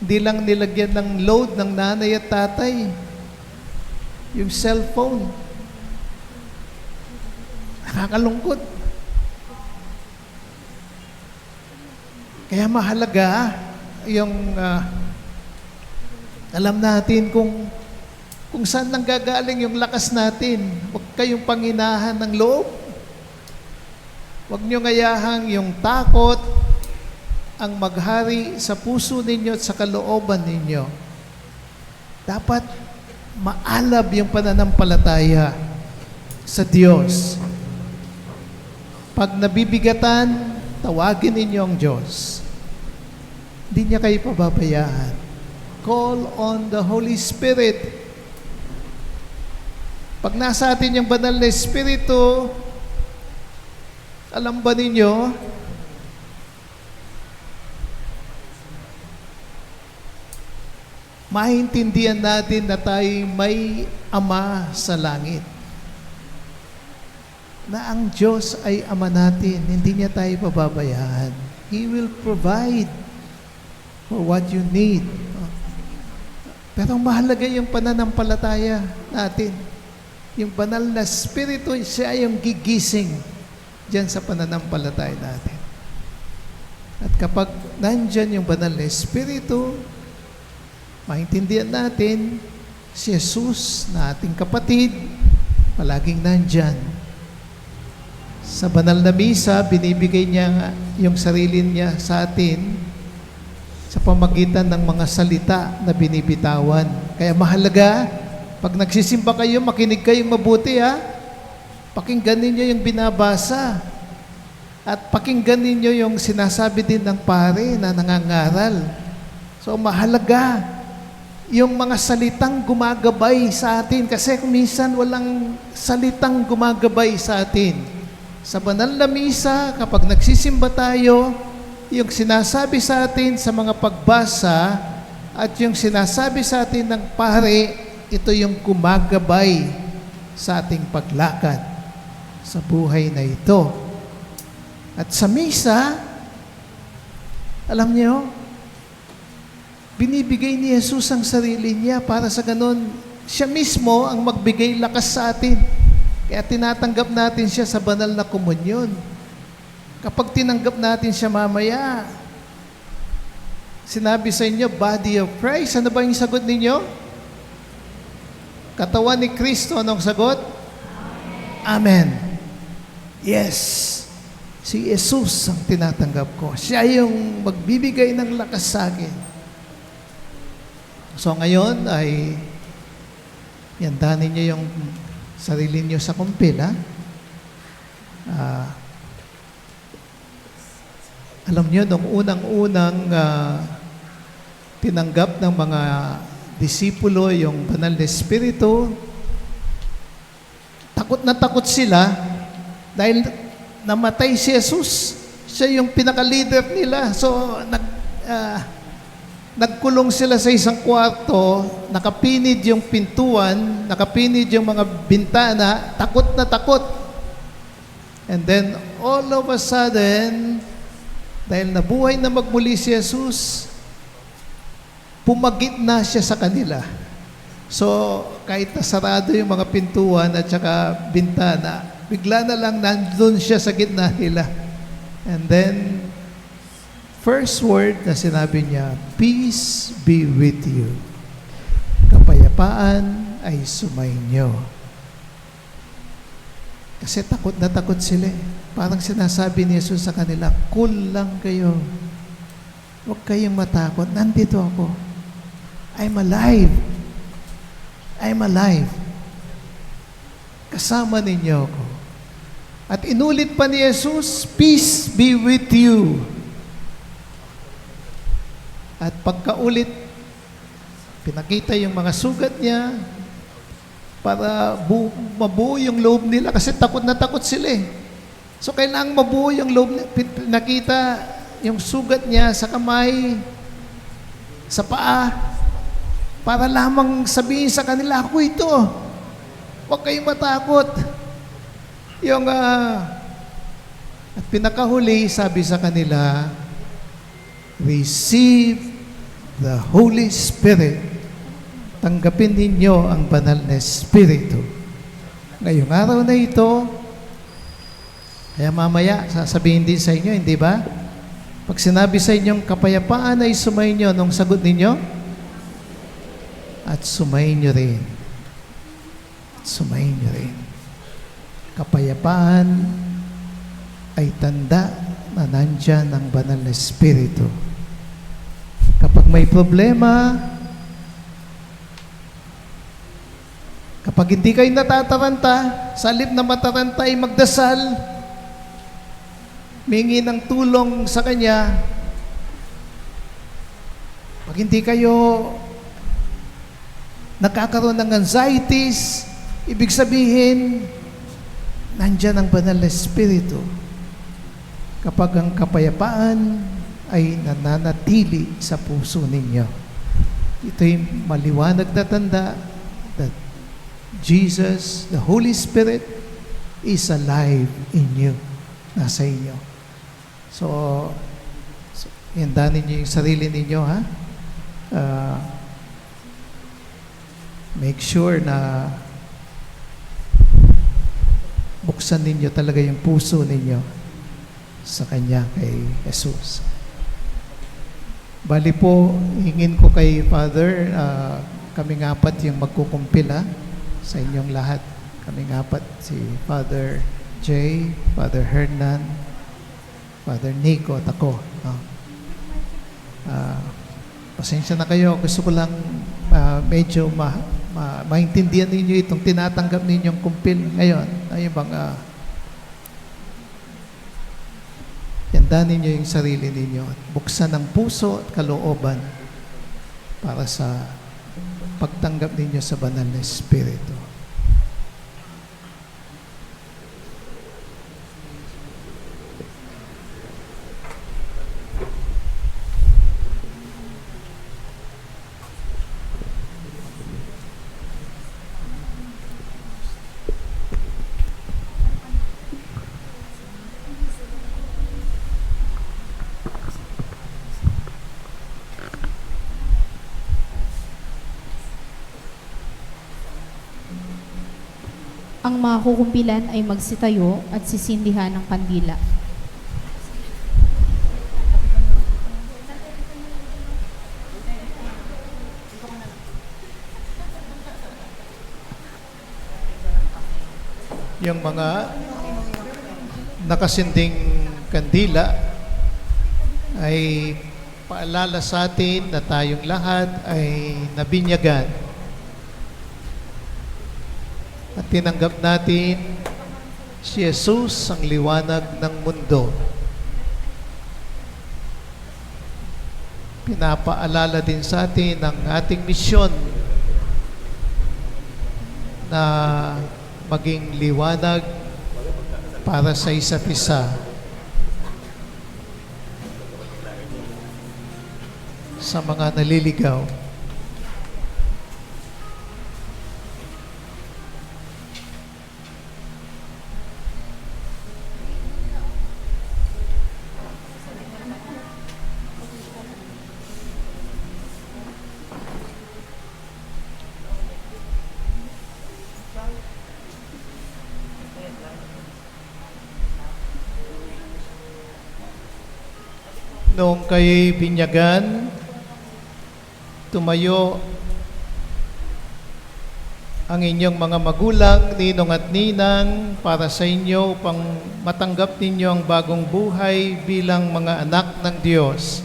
hindi lang nilagyan ng load ng nanay at tatay. Yung cellphone. Nakakalungkot. Kaya mahalaga yung alam natin kung saan nanggagaling yung lakas natin. Huwag kayong panginahan ng loob. Huwag nyo ngayahang yung takot ang maghari sa puso ninyo at sa kalooban ninyo. Dapat maalab yung pananampalataya sa Diyos. Pag nabibigatan, tawagin ninyo ang Diyos. Hindi niya kayo pababayaan. Call on the Holy Spirit. Pag nasa atin yung banal na Espiritu, alam ba ninyo, maintindihan natin na tayo may Ama sa langit. Na ang Diyos ay Ama natin, hindi niya tayo pababayaan. He will provide for what you need. Pero mahalaga yung pananampalataya natin. Yung banal na Espiritu, siya yung gigising diyan sa pananampalataya natin. At kapag nandyan yung banal na Espiritu, maintindihan natin si Jesus na ating kapatid, palaging nandyan. Sa banal na misa, binibigay niya yung sarili niya sa atin sa pamagitan ng mga salita na binibitawan. Kaya mahalaga, pag nagsisimba kayo, makinig kayong mabuti ha. Pakinggan ninyo yung binabasa. At pakinggan ninyo yung sinasabi din ng pare na nangangaral. So mahalaga yung mga salitang gumagabay sa atin. Kasi kung minsan walang salitang gumagabay sa atin. Sa banal na misa, kapag nagsisimba tayo, yung sinasabi sa atin sa mga pagbasa at yung sinasabi sa atin ng pare, ito yung gumagabay sa ating paglakad sa buhay na ito. At sa misa, alam niyo, binibigay ni Jesus ang sarili niya para sa ganun. Siya mismo ang magbigay lakas sa atin. Kaya tinatanggap natin siya sa banal na komunyon. Kapag tinanggap natin siya mamaya, sinabi sa inyo, body of Christ. Ano ba yung sagot ninyo? Katawan ni Kristo, anong sagot? Amen. Yes. Si Jesus ang tinatanggap ko. Siya yung magbibigay ng lakas sa akin. So ngayon ay yandanin niyo yung sarili niyo sa kumpil, ha? Alam niyo, nung unang-unang tinanggap ng mga disipulo yung banal na Espiritu, takot na takot sila dahil namatay si Jesus. Siya yung pinaka-leader nila. So, nagkulong sila sa isang kwarto, nakapinid yung pintuan, nakapinid yung mga bintana, takot na takot. And then, all of a sudden, dahil nabuhay na magmuli si Jesus, pumagit na siya sa kanila. So, kahit nasarado yung mga pintuan at saka bintana, bigla na lang nandun siya sa gitna nila. And then, first word na sinabi niya, peace be with you. Kapayapaan ay sumainyo. Kasi takot na takot sila. Parang sinasabi ni Jesus sa kanila, cool lang kayo. Huwag kayong matakot. Nandito ako. I'm alive. I'm alive. Kasama ninyo ako. At inulit pa ni Jesus, peace be with you. At pagkaulit, pinakita yung mga sugat niya para mabuo yung loob nila kasi takot na takot sila eh. So kailangang mabuo yung loob nila. Pinakita yung sugat niya sa kamay, sa paa, para lamang sabihin sa kanila, ako ito. Huwag kayong matakot. Yung, at pinakahuli, sabi sa kanila, receive the Holy Spirit. Tanggapin ninyo ang banal na Espiritu. Ngayong araw na ito, kaya mamaya, sasabihin din sa inyo, hindi ba? Pag sinabi sa inyong kapayapaan ay sumainyo, anong sagot ninyo? At sumainyo rin. Sumainyo rin. Kapayapaan ay tanda na nandyan ang banal na Espiritu. Kapag may problema, kapag hindi kayo natataranta, sa halip na mataranta ay magdasal, mingi ng tulong sa Kanya. Pag hindi kayo nakakaroon ng anxieties, ibig sabihin, nandyan ang banal na Espiritu. Kapag ang kapayapaan ay nananatili sa puso ninyo. Ito'y maliwanag na tanda that Jesus, the Holy Spirit, is alive in you. Nasa inyo. So yandanin niyo yung sarili ninyo, ha? Make sure na buksan ninyo talaga yung puso ninyo sa Kanya, kay Jesus. Bali po, hingin ko kay Father, kaming apat yung magkukumpila sa inyong lahat. Kaming apat, si Father Jay, Father Hernan, Father Nico at ako. Pasensya na kayo. Gusto ko lang medyo maintindihan ninyo itong tinatanggap ninyong kumpil ngayon. Ayun bang yandanin ninyo yung sarili ninyo at buksan ang puso at kalooban para sa pagtanggap ninyo sa banal na Espiritu. Ang mga kukumpilan ay magsitayo at sisindihan ng kandila. Yung mga nakasinding kandila ay paalala sa atin na tayong lahat ay nabinyagan at tinanggap natin si Jesus ang liwanag ng mundo. Pinapaalala din sa atin ang ating misyon na maging liwanag para sa isa't isa. Sa mga naliligaw. Noong kayo'y binyagan, tumayo ang inyong mga magulang, ninong at ninang para sa inyo upang matanggap ninyo ang bagong buhay bilang mga anak ng Diyos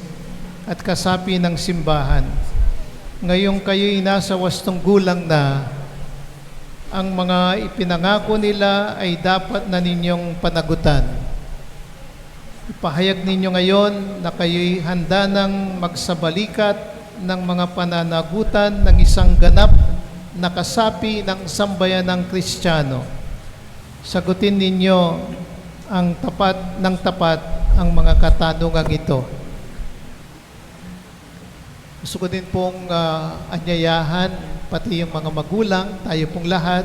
at kasapi ng simbahan. Ngayong kayo'y nasa 8 gulang na, ang mga ipinangako nila ay dapat na ninyong panagutan. Ipahayag ninyo ngayon na kayo'y handa ng magsabalikat ng mga pananagutan ng isang ganap na kasapi ng sambayan ng Kristiyano. Sagutin ninyo ang tapat ang mga katanungang ito. Gusto ko din pong anyayahan pati yung mga magulang, tayo pong lahat.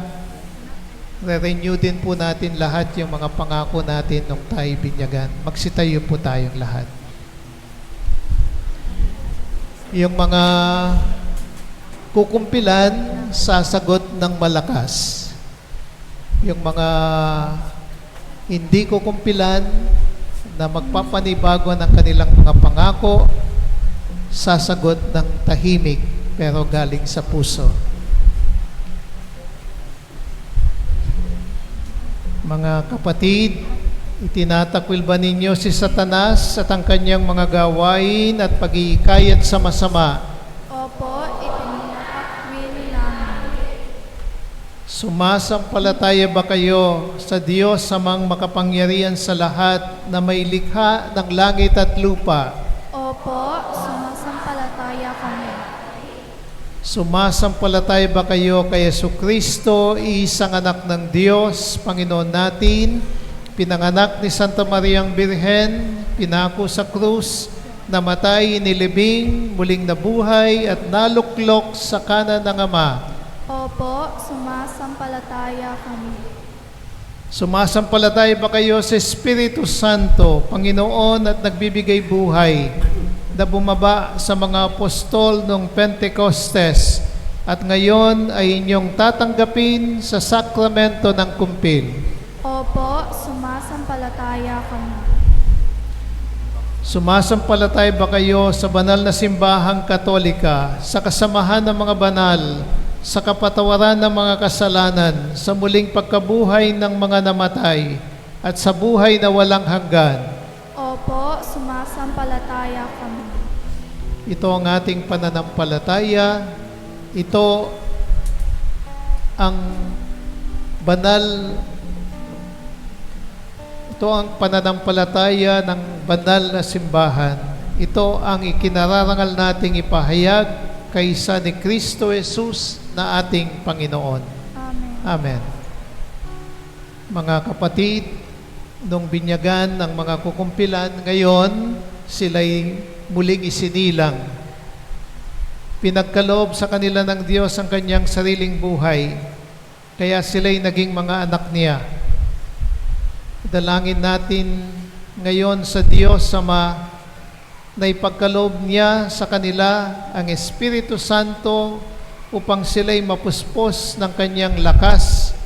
Re-renew din po natin lahat yung mga pangako natin nung tayo binyagan. Magsitayo po tayong lahat. Yung mga kukumpilan, sasagot ng malakas. Yung mga hindi kukumpilan na magpapanibago ng kanilang mga pangako, sasagot ng tahimik pero galing sa puso. Mga kapatid, itinatakwil ba ninyo si Satanas at ang kanyang mga gawain at pag-iikayat sa masama? Opo, itinatakwil namin. Sumasampalataya ba kayo sa Diyos amang makapangyarihan sa lahat na may likha ng langit at lupa? Opo, sumasampalataya kami. Sumasampalataya ba kayo kay Jesucristo, isang anak ng Diyos, Panginoon natin, pinanganak ni Santa Mariang Birhen, pinako sa krus, namatay, nilibing, muling nabuhay at naluklok sa kanan ng Ama? Opo, sumasampalataya kami. Sumasampalataya ba kayo sa Espiritu Santo, Panginoon at nagbibigay buhay, na bumaba sa mga apostol noong Pentecostes at ngayon ay inyong tatanggapin sa sakramento ng kumpil? Opo, sumasampalataya kami. Sumasampalataya ba kayo sa banal na simbahang Katolika, sa kasamahan ng mga banal, sa kapatawaran ng mga kasalanan, sa muling pagkabuhay ng mga namatay, at sa buhay na walang hanggan? Opo, sumasampalataya kami. Ito ang ating pananampalataya. Ito ang pananampalataya ng banal na simbahan. Ito ang ikinararangal nating ipahayag kaysa ni Kristo Jesus na ating Panginoon. Amen. Amen. Mga kapatid, nung binyagan ng mga kukumpilan, ngayon sila'y muling isinilang. Pinagkaloob sa kanila ng Diyos ang kanyang sariling buhay, kaya sila'y naging mga anak niya. Dalangin natin ngayon sa Diyos Ama na ipagkaloob niya sa kanila ang Espiritu Santo upang sila'y mapuspos ng kanyang lakas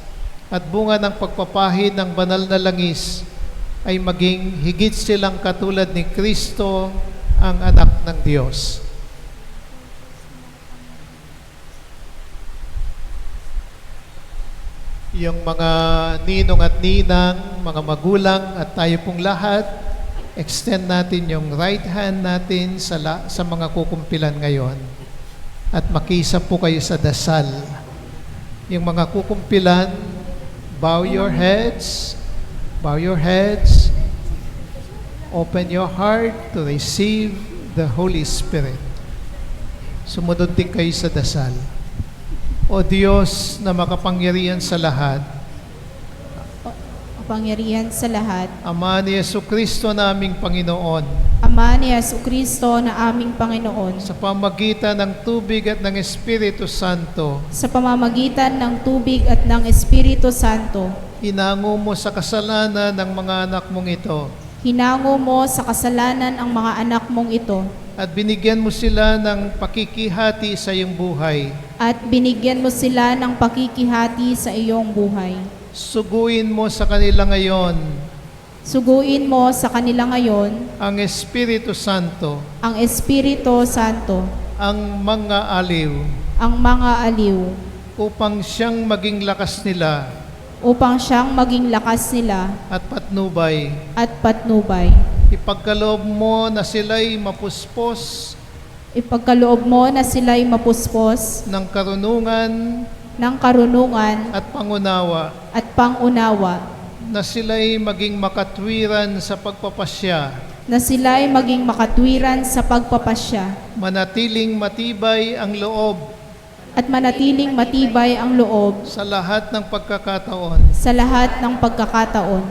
at bunga ng pagpapahid ng banal na langis ay maging higit silang katulad ni Kristo, ang anak ng Diyos. Yung mga ninong at ninang, mga magulang at tayo pong lahat, extend natin yung right hand natin sa mga kukumpilan ngayon at makisa po kayo sa dasal. Yung mga kukumpilan, bow your heads, open your heart to receive the Holy Spirit. Sumunod din kayo sa dasal. O Diyos na makapangyarihan sa lahat, Kapangyarihan sa lahat, Ama ni Jesucristo na aming Panginoon, Ama ni Jesucristo na aming Panginoon, sa pamagitan ng tubig at ng Espiritu Santo, sa pamamagitan ng tubig at ng Espiritu Santo, hinango mo sa kasalanan ng mga anak mong ito, hinango mo sa kasalanan ang mga anak mong ito, at binigyan mo sila ng pakikihati sa iyong buhay. at binigyan mo sila ng pakikihati sa iyong buhay. Suguin mo sa kanila ngayon Suguin mo sa kanila ngayon ang Espiritu Santo, ang Espiritu Santo, ang mga aliw, ang mga aliw, upang siyang maging lakas nila upang siyang maging lakas nila at patnubay. at patnubay. Ipagkaloob mo na sila'y mapuspos Ipagkaloob mo na sila'y mapuspos ng karunungan ng karunungan at pangunawa, at pangunawa, na sila'y maging makatwiran sa pagpapasya, na sila'y maging makatwiran sa pagpapasya, manatiling matibay ang loob at manatiling matibay ang loob sa lahat ng pagkakataon. sa lahat ng pagkakataon.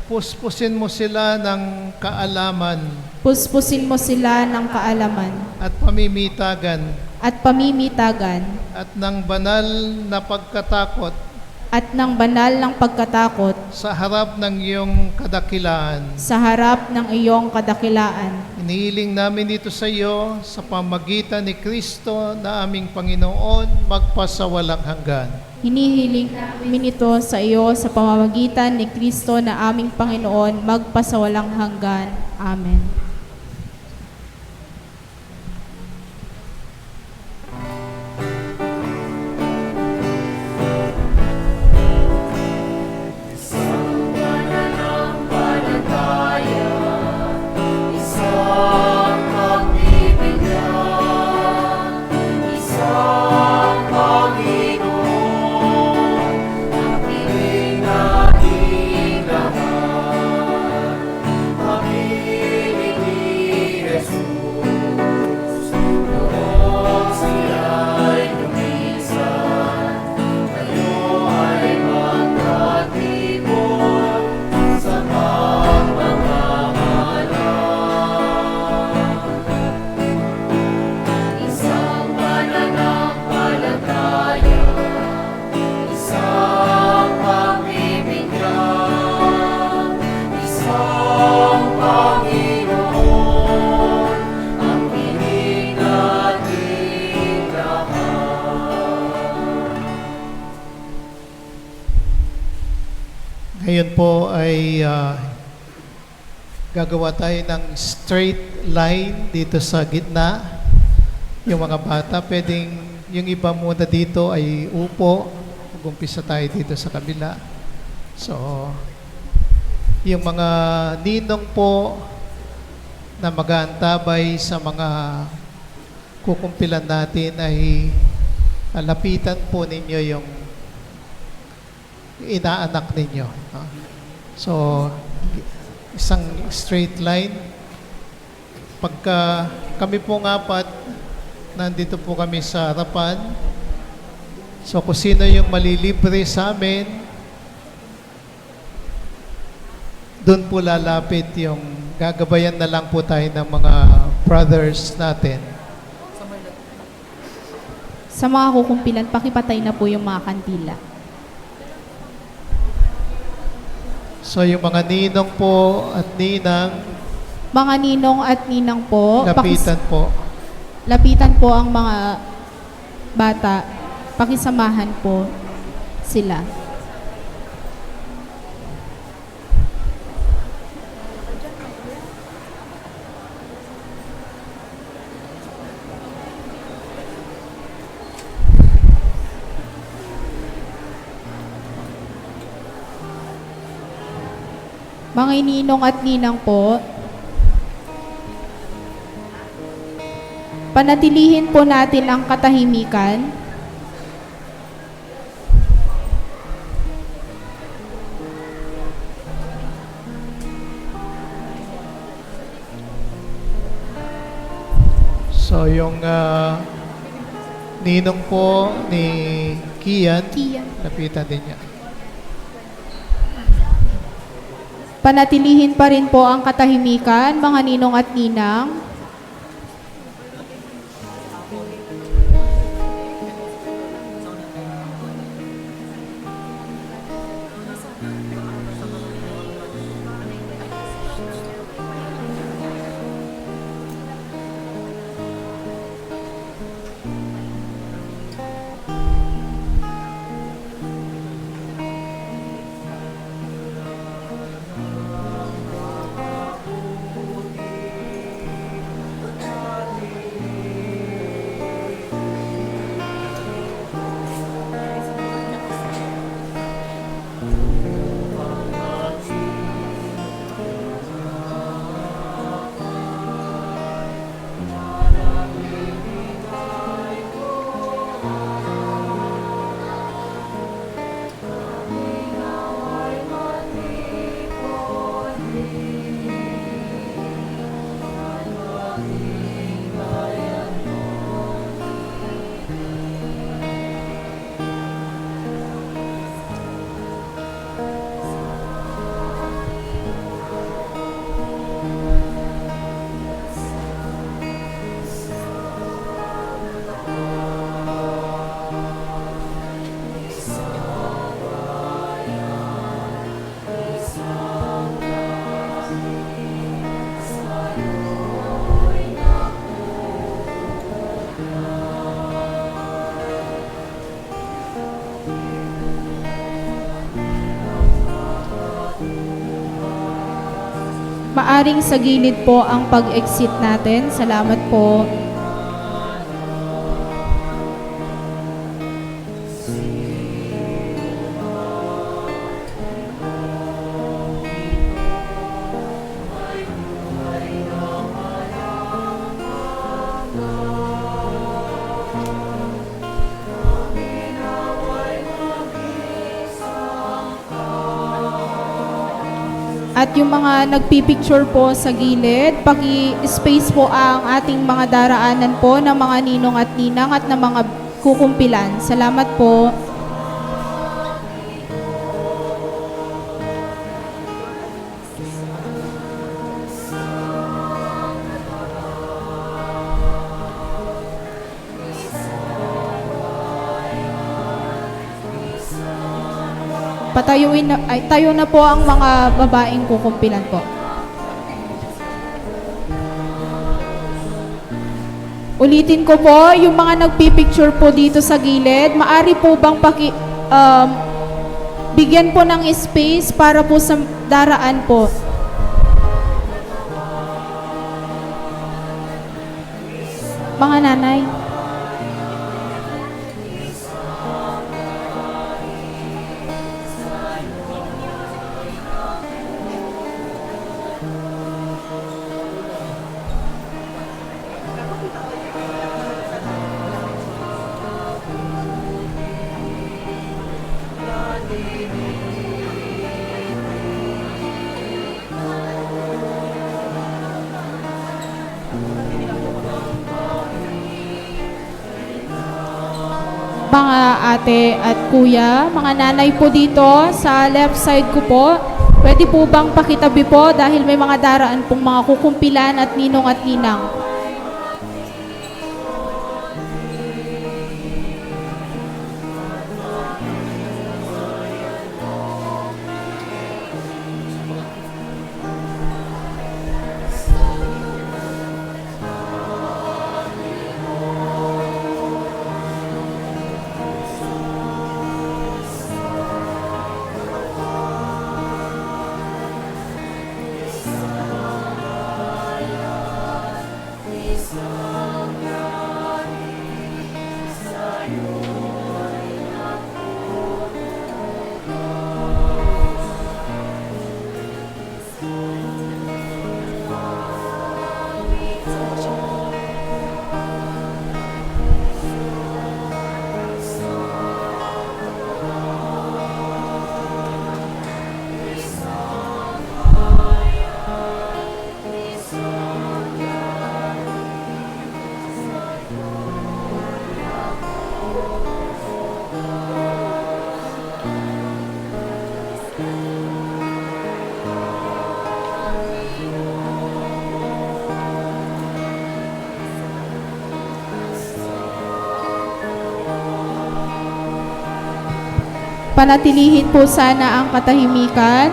Puspusin mo sila ng kaalaman Puspusin mo sila ng kaalaman at pamimitagan at pamimitagan at ng banal na pagkatakot at ng banal ng pagkatakot sa harap ng iyong kadakilaan. sa harap ng iyong kadakilaan. Inihiling namin dito sa iyo sa pamagitan ni Kristo na aming Panginoon magpasawalang hanggan. Hinihiling namin ito sa iyo sa pamamagitan ni Kristo na aming Panginoon magpasawalang hanggan. Amen. Ngayon po ay gagawa tayo ng straight line dito sa gitna. Yung mga bata, pwedeng yung iba muna dito ay upo. Mag-umpisa tayo dito sa kabila. So, yung mga ninong po na mag-aantabay sa mga kukumpilan natin ay lapitan po ninyo yung inaanak ninyo. So, isang straight line. Pagka kami pong apat, nandito po kami sa harapan. So, kung sino yung malilibre sa amin, doon po lalapit yung gagabayan na lang po tayo ng mga brothers natin. Sa mga kukumpilan, pakipatay na po yung mga kandila. So, yung mga ninong po at ninang, Mga ninong at ninang po, lapitan po. lapitan po ang mga bata, pakisamahan po sila. Mga ninong at ninang po, panatilihin po natin ang katahimikan. So yung ninong po ni Kian, Kian. lapitan din niya. Panatilihin pa rin po ang katahimikan, mga ninong at ninang. Maaring sa gilid po ang pag-exit natin. Salamat po. At yung mga nagpipicture po sa gilid, paki-space po ang ating mga daraanan po ng mga ninong at ninang at ng mga kukumpilan. Salamat po. Tayo na po ang mga babaeng kukumpilan po. Ulitin ko po, yung mga nagpipicture po dito sa gilid, maari po bang bigyan po ng space para po sa daraan po. Mga nanay. Mga ate at kuya, mga nanay po dito sa left side ko po, pwede po bang pakitabi po dahil may mga daraan pong mga kukumpilan at ninong at ninang. Panatilihin po sana ang katahimikan.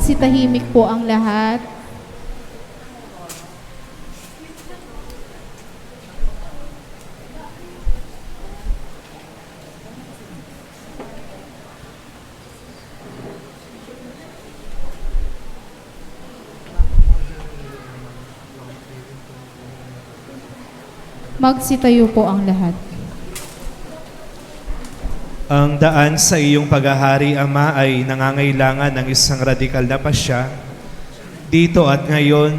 Magsitahimik po ang lahat. Magsitayo po ang lahat. Ang daan sa iyong paghahari, Ama, ay nangangailangan ng isang radikal na pasya. Dito at ngayon,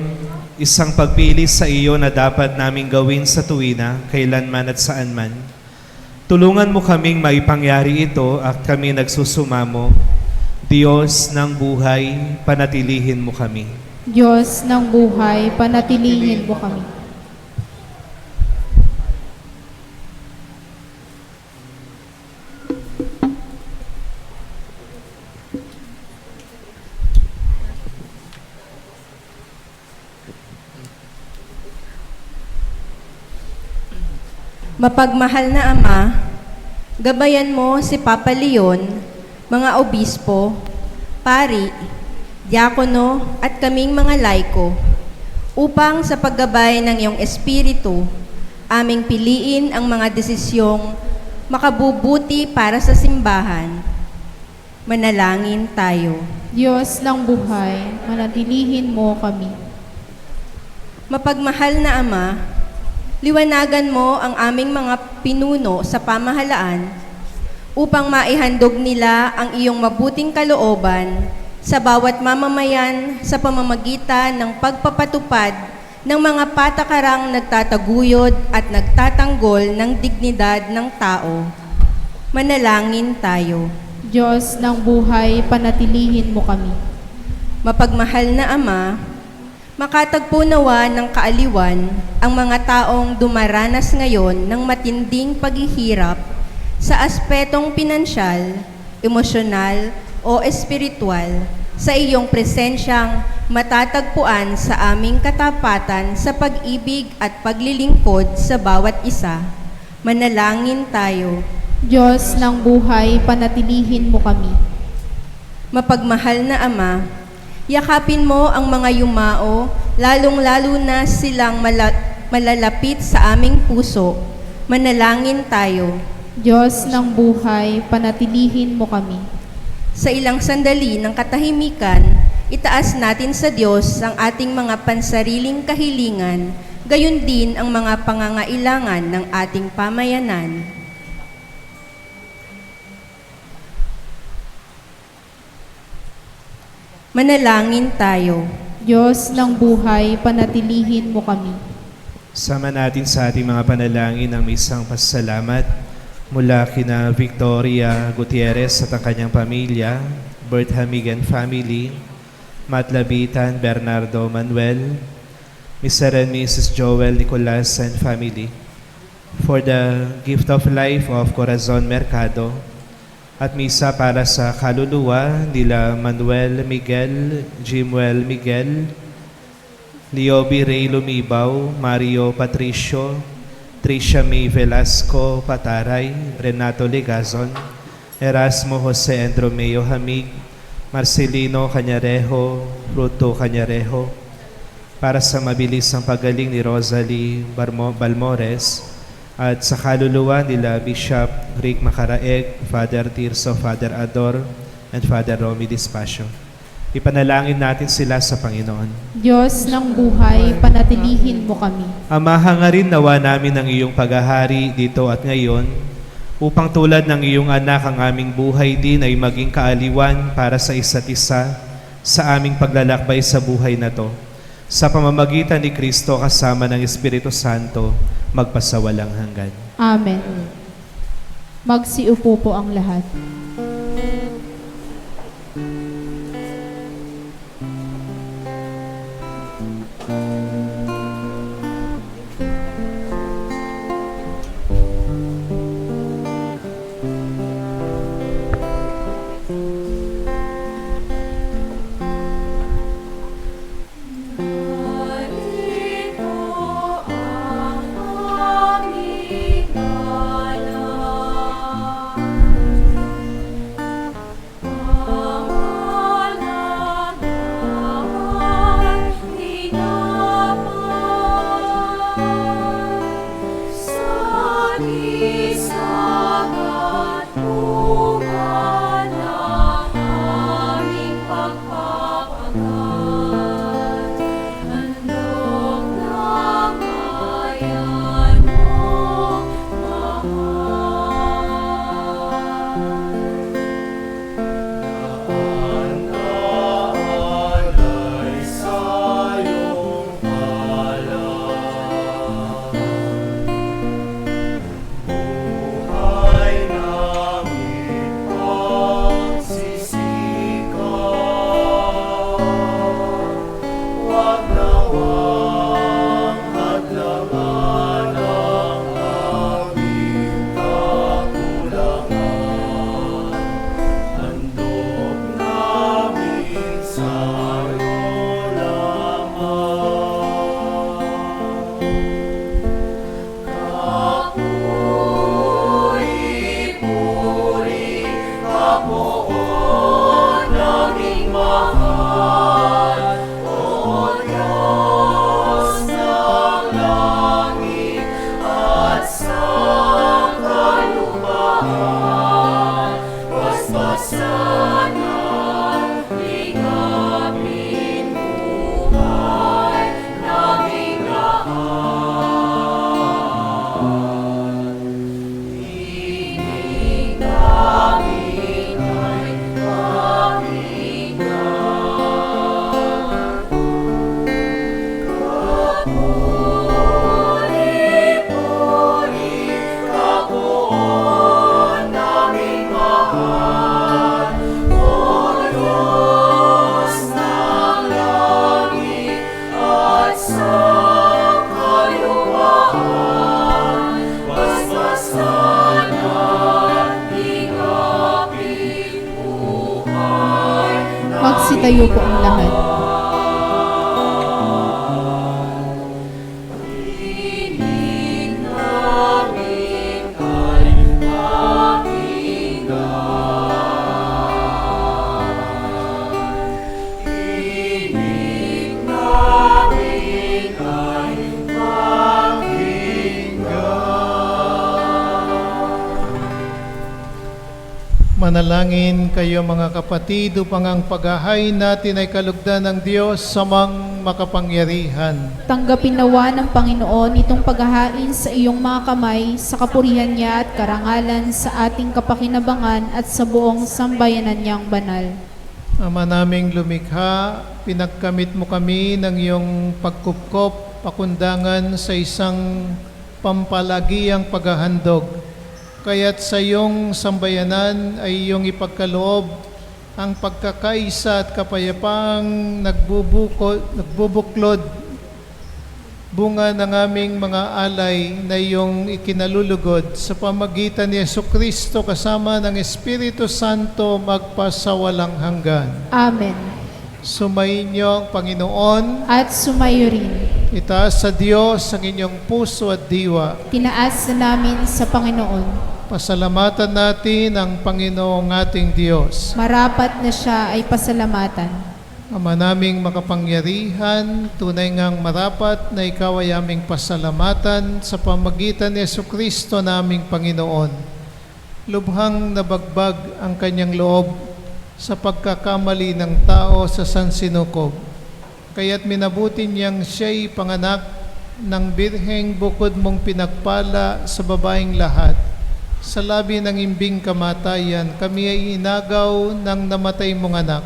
isang pagpili sa iyo na dapat naming gawin sa tuwina, kailanman at saan man. Tulungan mo kaming maipangyari ito at kami nagsusumamo. Diyos ng buhay, panatilihin mo kami. Diyos ng buhay, panatilihin mo kami. Mapagmahal na Ama, gabayan mo si Papa Leon, mga obispo, pari, diakono at kaming mga laiko, upang sa paggabay ng iyong espiritu, aming piliin ang mga desisyong makabubuti para sa simbahan. Manalangin tayo. Diyos ng buhay, manatilihin mo kami. Mapagmahal na Ama, liwanagan mo ang aming mga pinuno sa pamahalaan upang maihandog nila ang iyong mabuting kalooban sa bawat mamamayan sa pamamagitan ng pagpapatupad ng mga patakarang nagtataguyod at nagtatanggol ng dignidad ng tao. Manalangin tayo. Diyos ng buhay, panatilihin mo kami. Mapagmahal na Ama, makatagpo nawa ng kaaliwan ang mga taong dumaranas ngayon ng matinding paghihirap sa aspetong pinansyal, emosyonal o espiritual sa iyong presensyang matatagpuan sa aming katapatan sa pag-ibig at paglilingkod sa bawat isa. Manalangin tayo. Diyos ng buhay, panatilihin mo kami. Mapagmahal na Ama, yakapin mo ang mga yumao, lalong-lalo na silang malalapit sa aming puso. Manalangin tayo. Diyos ng buhay, panatilihin mo kami. Sa ilang sandali ng katahimikan, itaas natin sa Diyos ang ating mga pansariling kahilingan, gayon din ang mga pangangailangan ng ating pamayanan. Manalangin tayo. Diyos ng buhay, panatilihin mo kami. Sama natin sa ating mga panalangin ang isang pasalamat mula kina Victoria Gutierrez at ang kanyang pamilya, Bert Hamigan family, Matt Labitan, Bernardo Manuel, Mr. and Mrs. Joel Nicolas and family, for the gift of life of Corazon Mercado, at misa para sa kaluluwa nila Manuel Miguel, Jimuel Miguel, Leobi Ray Lumibaw, Mario Patricio, Tricia May Velasco Pataray, Renato Legazon, Erasmo Jose Andromeo Hamig, Marcelino Cañarejo, Ruto Cañarejo, para sa mabilisang pagaling ni Rosalie Balmores, at sa kaluluwa nila Bishop Rick Macaraeg, Father Tirso, Father Ador, and Father Romy Dispasio. Ipanalangin natin sila sa Panginoon. Diyos ng buhay, panatilihin mo kami. Ama, hangarin nawa namin ang iyong paghahari dito at ngayon, upang tulad ng iyong anak ang aming buhay din ay maging kaaliwan para sa isa't isa sa aming paglalakbay sa buhay na to. Sa pamamagitan ni Kristo kasama ng Espiritu Santo, magpasawalang hanggan. Amen. Magsiupo po ang lahat. Magtayo po ang lahat. Manalangin kayo mga kapatid upang ang paghahain natin ay kalugdan ng Diyos sa mang makapangyarihan. Tanggapin nawa ng Panginoon itong paghahain sa iyong mga kamay sa kapurihan niya at karangalan sa ating kapakinabangan at sa buong sambayanan niyang banal. Ama naming lumikha, pinagkamit mo kami ng iyong pagkupkop, pakundangan sa isang pampalagiang paghahandog. Kaya't sa iyong sambayanan ay iyong ipagkaloob ang pagkakaisa at kapayapaang nagbubuklod bunga ng aming mga alay na iyong ikinalulugod sa pamagitan ni Jesucristo kasama ng Espiritu Santo magpasawalang hanggan. Amen. Sumayin niyo ang Panginoon. At sumayo rin. Itaas sa Diyos ang inyong puso at diwa. Tinaas na namin sa Panginoon. Pasalamatan natin ang Panginoong ating Diyos. Marapat na siya ay pasalamatan. Ama naming makapangyarihan, tunay ngang marapat na ikaw ay aming pasalamatan sa pamagitan ni Jesucristo naming Panginoon. Lubhang nabagbag ang kanyang loob sa pagkakamali ng tao sa sansinukob. Kaya't minabuti niyang siya'y panganak ng birheng bukod mong pinagpala sa babaeng lahat. Sa labi ng imbing kamatayan, kami ay inagaw ng namatay mong anak.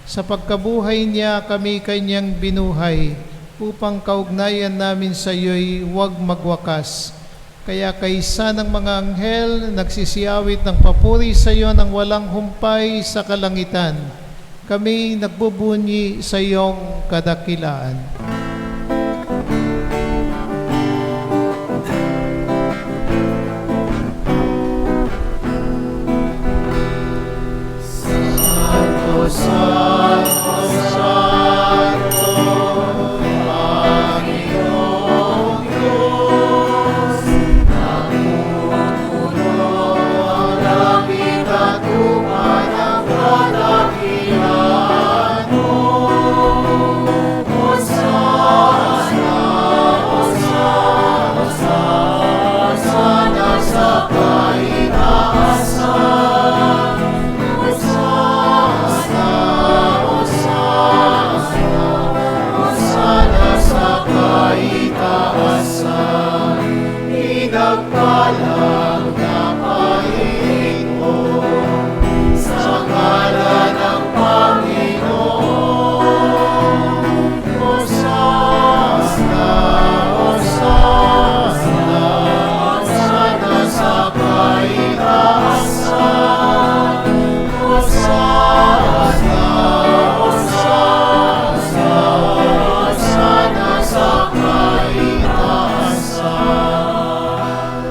Sa pagkabuhay niya, kami kanyang binuhay, upang kaugnayan namin sa iyo'y huwag magwakas. Kaya kaysa ng mga anghel, nagsisiyawit ng papuri sa iyo ng walang humpay sa kalangitan. Kami nagbubunyi sa iyong kadakilaan.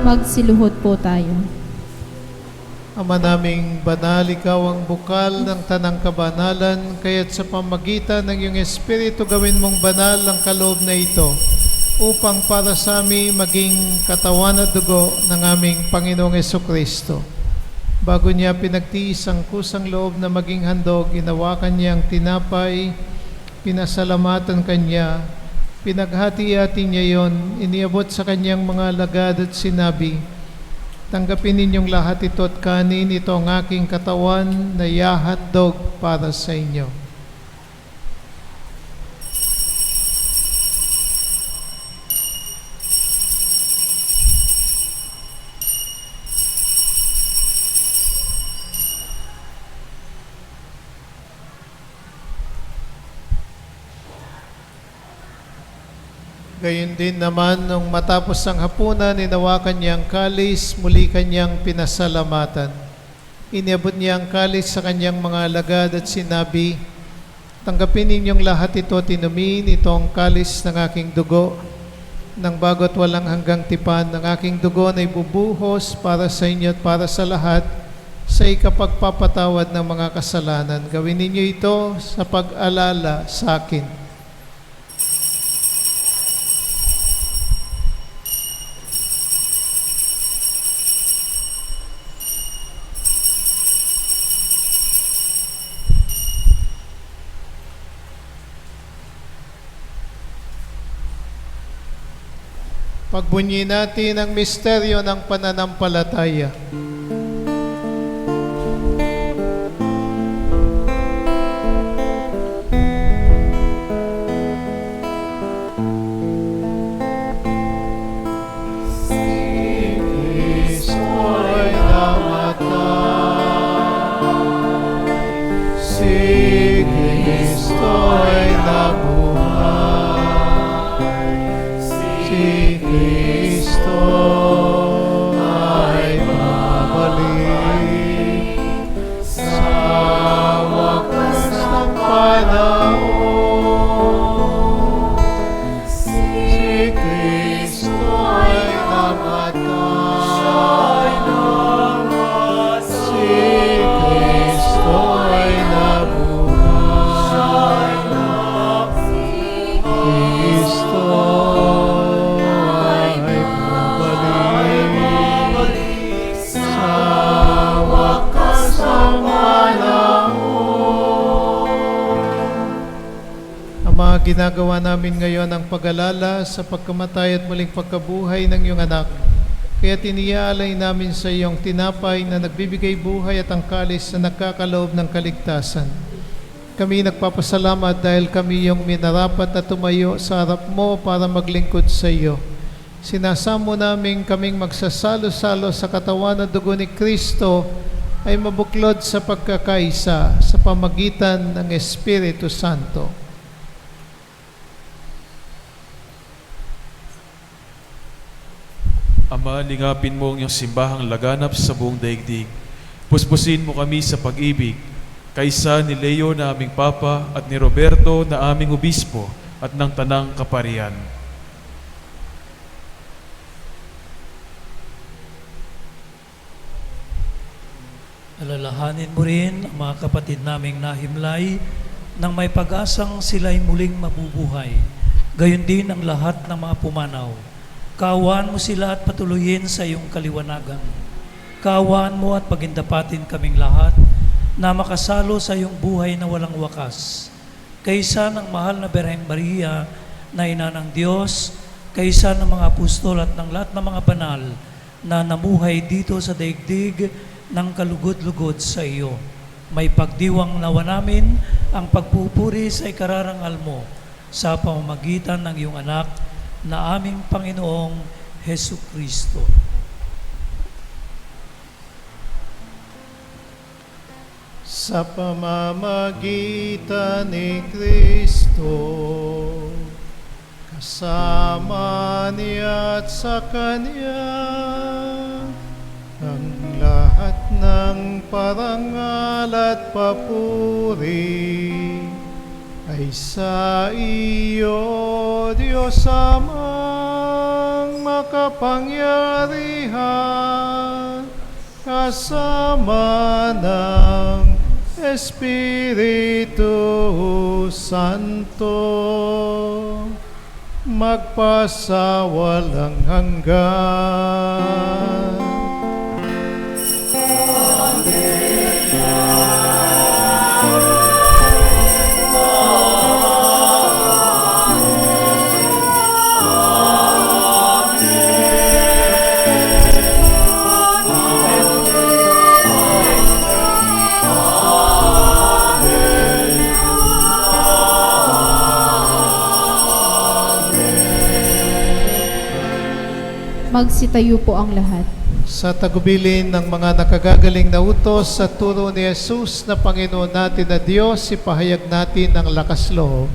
Magsiluhod po tayo. Ama naming banal, ikaw ang bukal ng tanang kabanalan, kaya't sa pamagitan ng iyong Espiritu gawin mong banal ang kaloob na ito, upang para sa amin maging katawan at dugo ng aming Panginoong Jesucristo. Bago niya pinagtiis ang kusang loob na maging handog, inawakan niya ang tinapay, pinasalamatan kanya, pinaghati-hati niya yon, iniabot sa kanyang mga alagad at sinabi, tanggapin ninyong lahat ito at kanin, ito ang aking katawan na ihahandog para sa inyo. Gayun din naman, nung matapos ang hapunan, inawakan niya ang kalis, muli kanyang pinasalamatan. Iniabot niya ang kalis sa kanyang mga alagad at sinabi, tanggapin ninyong lahat ito at inumin, ito ang kalis ng aking dugo, ng bago't walang hanggang tipan, ng aking dugo na ibubuhos para sa inyo at para sa lahat sa ikapagpapatawad ng mga kasalanan. Gawin ninyo ito sa pag-alala sa akin. Pagbunyi natin ang misteryo ng pananampalataya. Kristo'y namatay, si Kristo'y nabuhay, si Kristo ay babalik sa wakas ng panahon. Si Kristo ay namatay, si Kristo ay nabuhay, Kristo ay babalik sa wakas ng panahon. Ang mga ginagawa namin ngayon ang pag-alala sa pagkamatay at muling pagkabuhay ng iyong anak. Kaya tiniyalay namin sa iyong tinapay na nagbibigay buhay at ang kalis na nagkakaloob ng kaligtasan. Kami nagpapasalamat dahil kami iyong minarapat na tumayo sa harap mo para maglingkod sa iyo. Sinasamo namin kaming magsasalo-salo sa katawan at dugo ni Kristo ay mabuklod sa pagkakaisa sa pamagitan ng Espiritu Santo. Ama, lingapin mo ang iyong simbahang laganap sa buong daigdig. Puspusin mo kami sa pag-ibig, kaysa ni Leo na aming Papa at ni Roberto na aming Obispo at ng Tanang Kaparian. Alalahanin mo rin ang mga kapatid naming nahimlay nang may pag-asang sila'y muling mabubuhay. Gayon din ang lahat ng mga pumanaw. Kaawaan mo sila at patuloyin sa iyong kaliwanagan. Kaawaan mo at pagindapatin kaming lahat na makasalo sa iyong buhay na walang wakas. Kaysa ng mahal na Birheng Maria na ina ng Diyos, kaysa ng mga apostol at ng lahat ng mga banal na namuhay dito sa daigdig ng kalugod-lugod sa iyo. May pagdiwang nawa namin ang pagpupuri sa ikararangal mo sa pamamagitan ng iyong anak na aming Panginoong Hesu Kristo. Sa pamamagitan ni Kristo, kasama niya at sa Kanya, ang lahat ng parangal at papuri ay sa iyo, Diyos Amang makapangyarihan, kasama ng Espiritu Santo, magpasawalang hanggan. Magsitayo po ang lahat. Sa tagubilin ng mga nakagagaling na utos sa turo ni Jesus na Panginoon natin na Diyos, ipahayag natin ang lakas loob.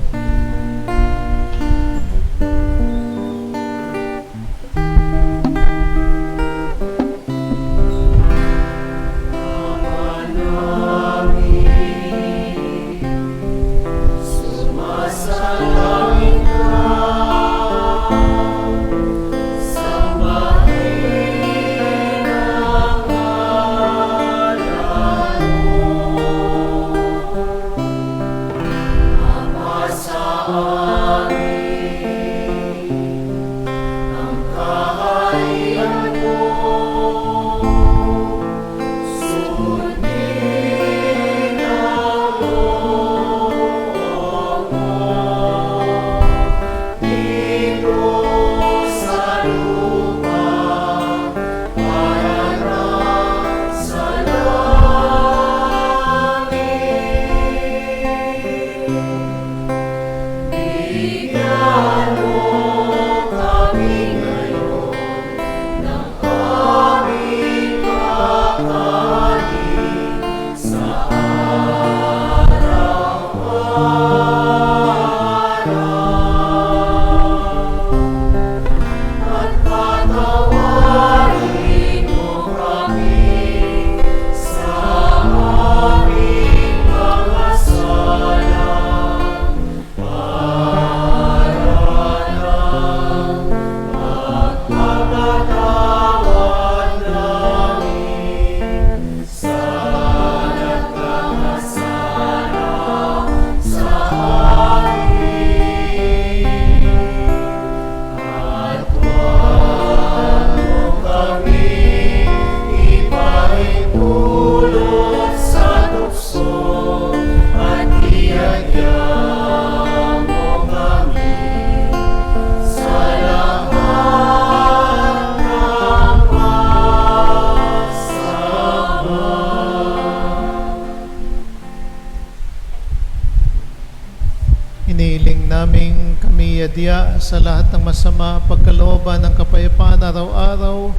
Iniiling naming kami yadya sa lahat ng masama, pagkalooban ng kapayapaan araw-araw,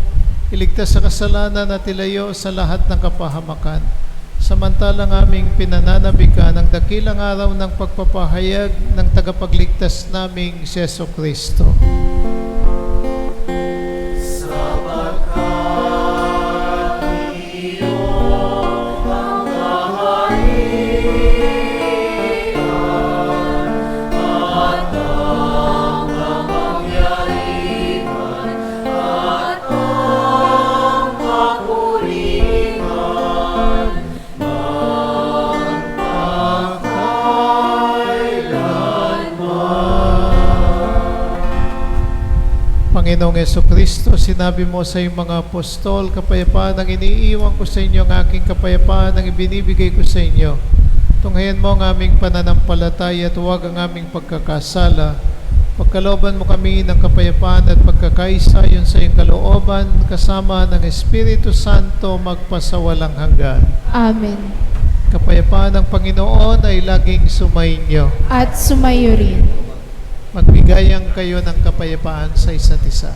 iligtas sa kasalanan at ilayo sa lahat ng kapahamakan. Samantalang aming pinananabikan ang dakilang araw ng pagpapahayag ng tagapagligtas naming si Jesucristo. Panginoong Jesucristo, sinabi mo sa iyong mga apostol, kapayapaan ang iniiwan ko sa inyo, ang aking kapayapaan ang ibinibigay ko sa inyo. Tunghayan mo ang aming pananampalataya at huwag ang aming pagkakasala. Pagkalooban mo kami ng kapayapaan at pagkakaisa yon sa iyong kalooban, kasama ng Espiritu Santo magpasawalang hanggan. Amen. Kapayapaan ng Panginoon ay laging sumainyo. At sumayo rin. Magbigayan kayo ng kapayapaan sa isa't isa.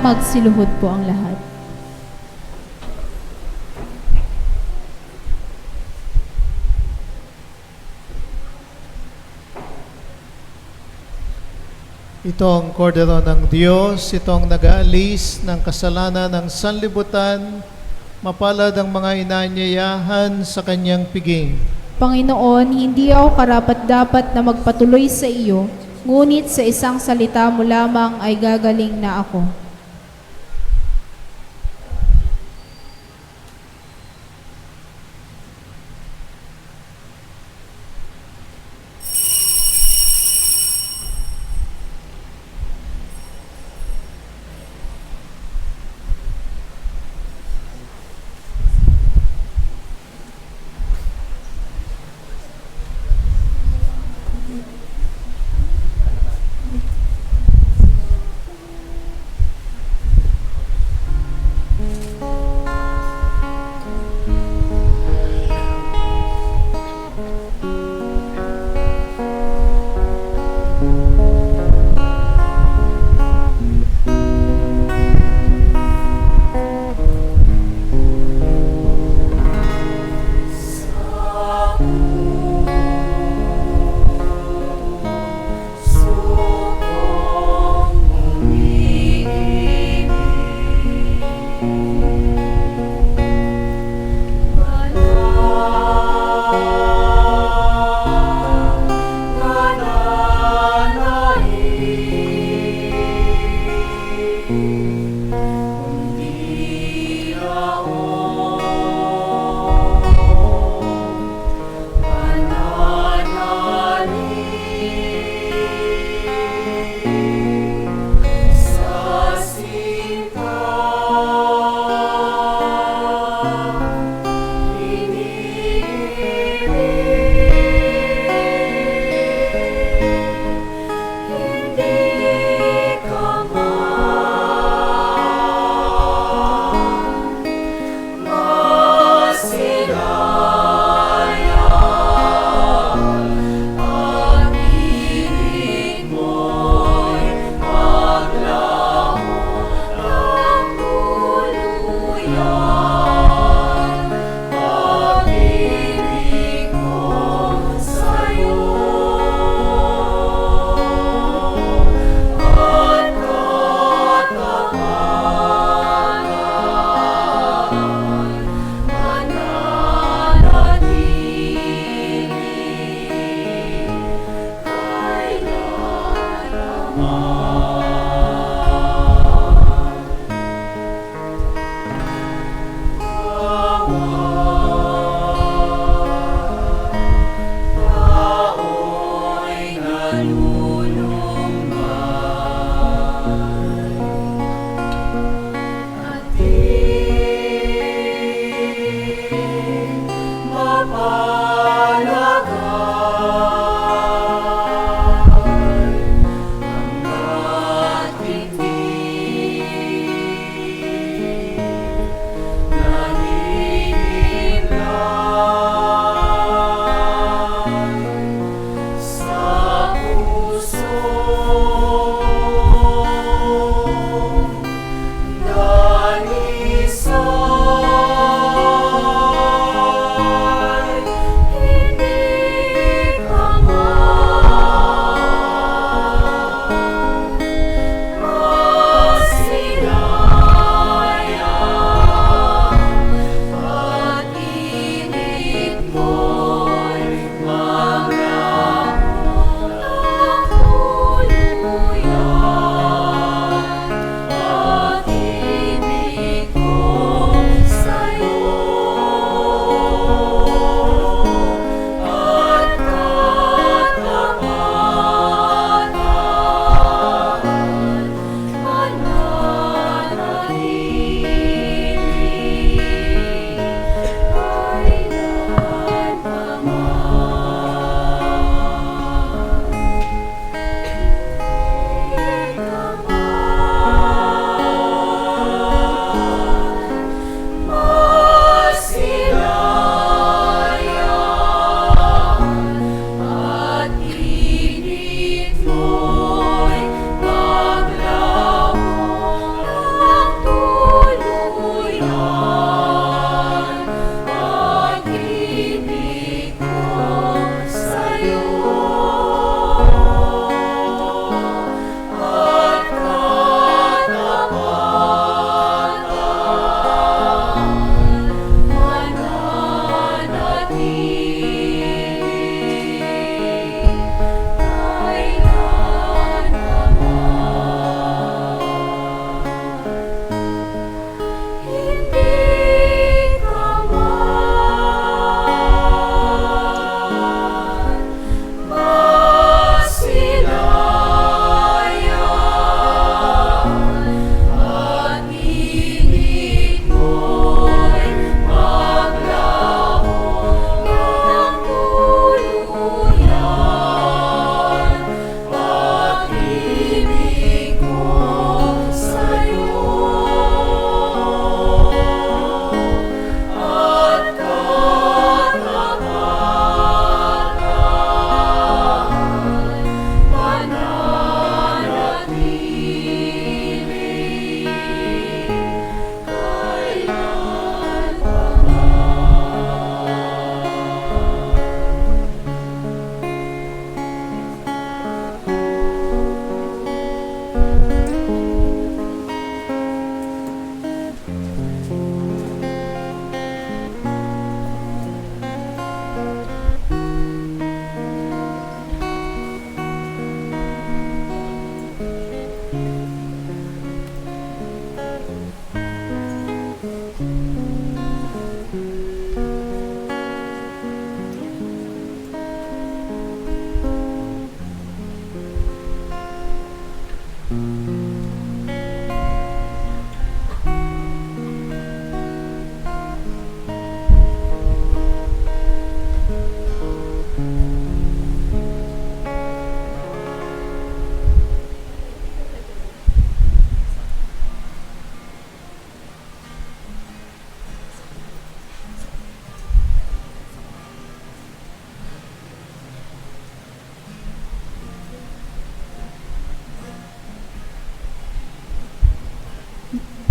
Magsiluhod po ang lahat. Ito ang kordero ng Diyos, ito ang nag-aalis ng kasalanan ng sanlibutan, mapalad ang mga inanyayahan sa kanyang piging. Panginoon, hindi ako karapat-dapat na magpatuloy sa iyo, ngunit sa isang salita mo lamang ay gagaling na ako.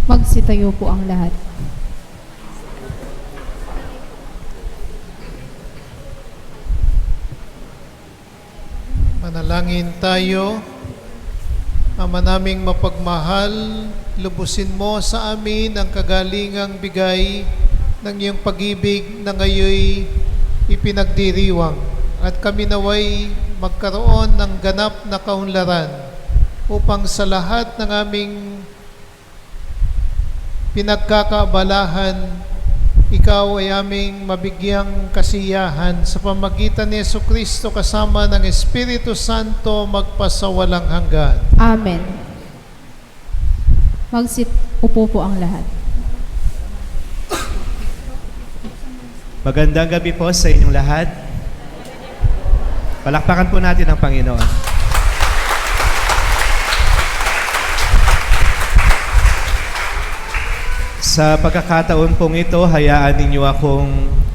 Magsitayo po ang lahat. Manalangin tayo. Ama naming mapagmahal, lubusin mo sa amin ang kagalingang bigay ng iyong pag-ibig na ngayoy ipinagdiriwang at kami naway magkaroon ng ganap na kaunlaran upang sa lahat ng aming pinagkakaabalahan, ikaw ay aming mabigyang kasiyahan sa pamagitan ni Jesucristo kasama ng Espiritu Santo magpasawalang hanggan. Amen. Upo po ang lahat. Magandang gabi po sa inyong lahat. Palakpakan po natin ang Panginoon. Sa pagkakataon pong ito, hayaan ninyo akong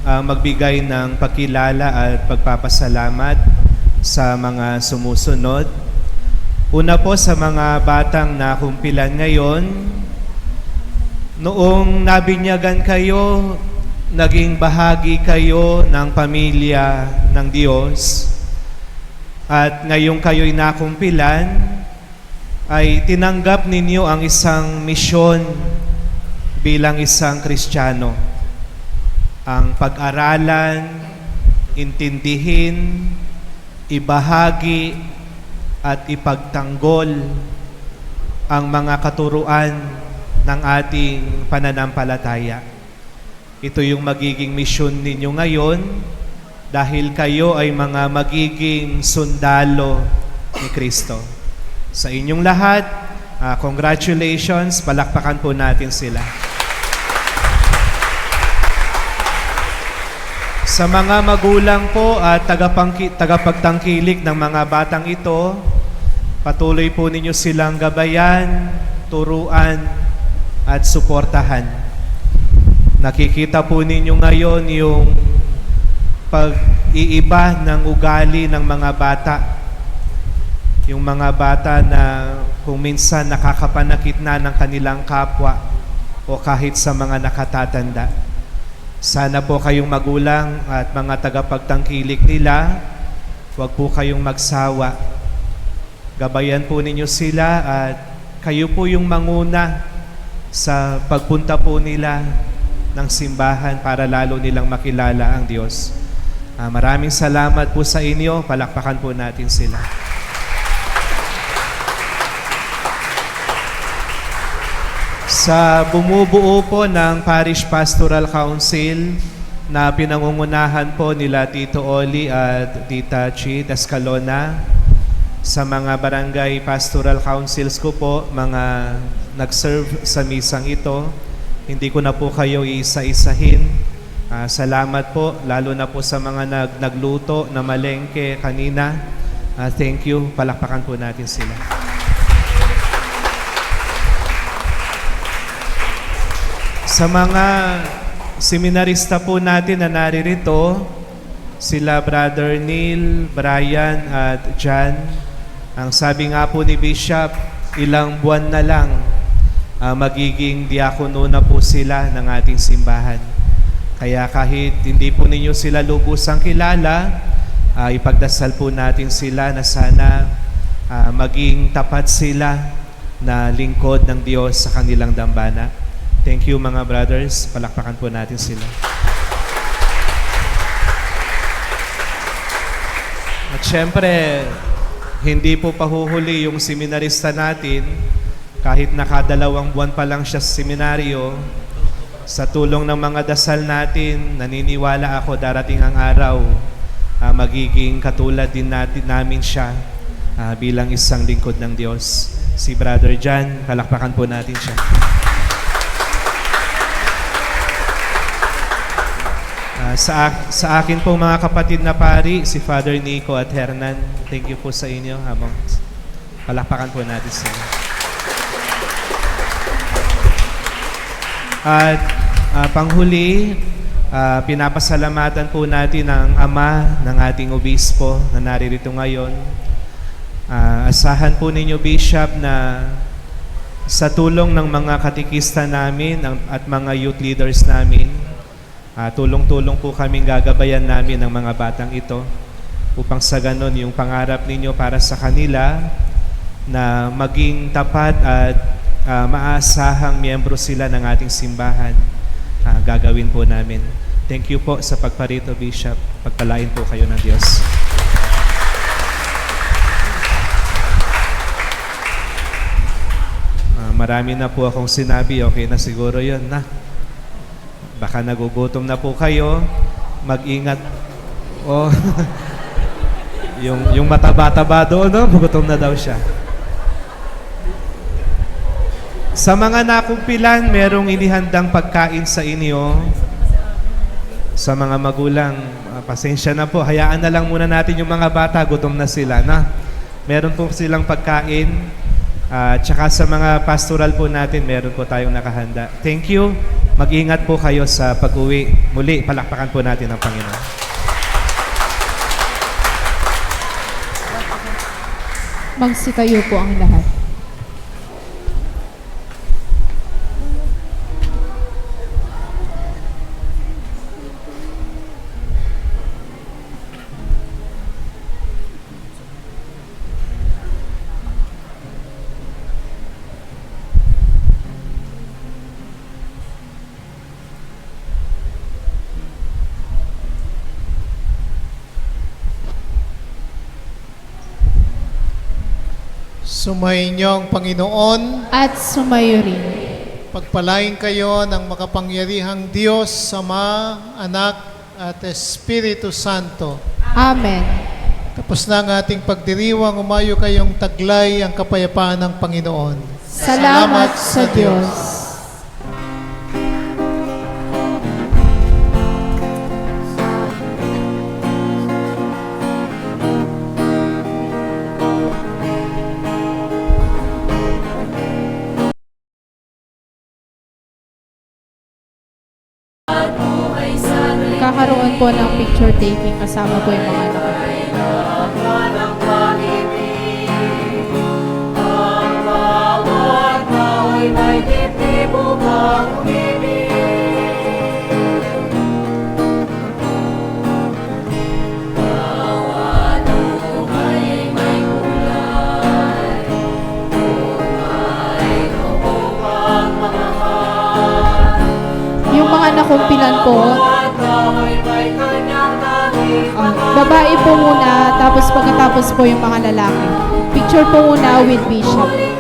magbigay ng pagkilala at pagpapasalamat sa mga sumusunod. Una po sa mga batang nakumpilan ngayon, noong nabinyagan kayo, naging bahagi kayo ng pamilya ng Diyos. At ngayong kayo'y nakumpilan, ay tinanggap ninyo ang isang misyon bilang isang Kristiyano. Ang pag-aralan, intindihin, ibahagi, at ipagtanggol ang mga katuruan ng ating pananampalataya. Ito yung magiging misyon ninyo ngayon dahil kayo ay mga magiging sundalo ni Kristo. Sa inyong lahat, congratulations, palakpakan po natin sila. Sa mga magulang po at tagapagtangkilik ng mga batang ito, patuloy po ninyo silang gabayan, turuan, at suportahan. Nakikita po ninyo ngayon yung pag-iiba ng ugali ng mga bata. Yung mga bata na kung minsan nakakapanakit na ng kanilang kapwa o kahit sa mga nakatatanda. Sana po kayong magulang at mga tagapagtangkilik nila, huwag po kayong magsawa. Gabayan po ninyo sila at kayo po yung manguna sa pagpunta po nila ng simbahan para lalo nilang makilala ang Diyos. Maraming salamat po sa inyo. Palakpakan po natin sila. Sa bumubuo po ng Parish Pastoral Council na pinangungunahan po nila Tito Oli at Tita Chi Escalona, sa mga barangay pastoral councils ko po, mga nag-serve sa misang ito, hindi ko na po kayo isa-isahin. Salamat po, lalo na po sa mga nagluto na malengke kanina. Thank you, palakpakan po natin sila. Sa mga seminarista po natin na naririto, sila Brother Neil, Brian at John, ang sabi nga po ni Bishop, ilang buwan na lang magiging diakono na po sila ng ating simbahan. Kaya kahit hindi po ninyo sila lubusang kilala, ipagdasal po natin sila na sana maging tapat sila na lingkod ng Diyos sa kanilang dambana. Thank you mga brothers. Palakpakan po natin sila. At syempre, hindi po pahuhuli yung seminarista natin. Kahit nakadalawang buwan pa lang siya sa seminaryo, sa tulong ng mga dasal natin, naniniwala ako darating ang araw, magiging katulad din namin siya bilang isang lingkod ng Diyos. Si Brother John, palakpakan po natin siya. Sa akin po mga kapatid na pari, si Father Nico at Hernan, thank you po sa inyo. Palakpakan po natin sila. At panghuli, pinapasalamatan po natin ang ama ng ating obispo na naririto ngayon. Asahan po ninyo, Bishop, na Sa tulong ng mga katikista namin at mga youth leaders namin, tulong-tulong po kaming gagabayan namin ng mga batang ito upang sa ganon yung pangarap ninyo para sa kanila na maging tapat at maasahang miyembro sila ng ating simbahan, gagawin po namin. Thank you po sa pagparito, Bishop. Pagpalain po kayo ng Diyos. Marami na po akong sinabi, okay na siguro yun na. Baka nagugutom na po kayo, mag-ingat. Oh, yung mataba-taba doon, no? Gutom na daw siya. Sa mga nakumpilan, merong inihandang pagkain sa inyo. Sa mga magulang, pasensya na po. Hayaan na lang muna natin yung mga bata, gutom na sila, na. Meron po silang pagkain. Tsaka sa mga pastoral po natin, meron po tayong nakahanda. Thank you. Mag-ingat po kayo sa pag-uwi. Muli, palakpakan po natin ang Panginoon. Magsitayo po ang lahat. Sumainyo ang Panginoon. At sumayo rin. Pagpalain kayo ng makapangyarihang Diyos, Ama, Anak, at Espiritu Santo. Amen. Tapos na ang ating pagdiriwang, umayo kayong taglay ang kapayapaan ng Panginoon. Salamat sa Diyos. Kakaroon po ng picture taking kasama po yung mga anak. Yung mga nakumpilan po, babae po muna, tapos pagkatapos po yung mga lalaki. Picture po muna with Bishop.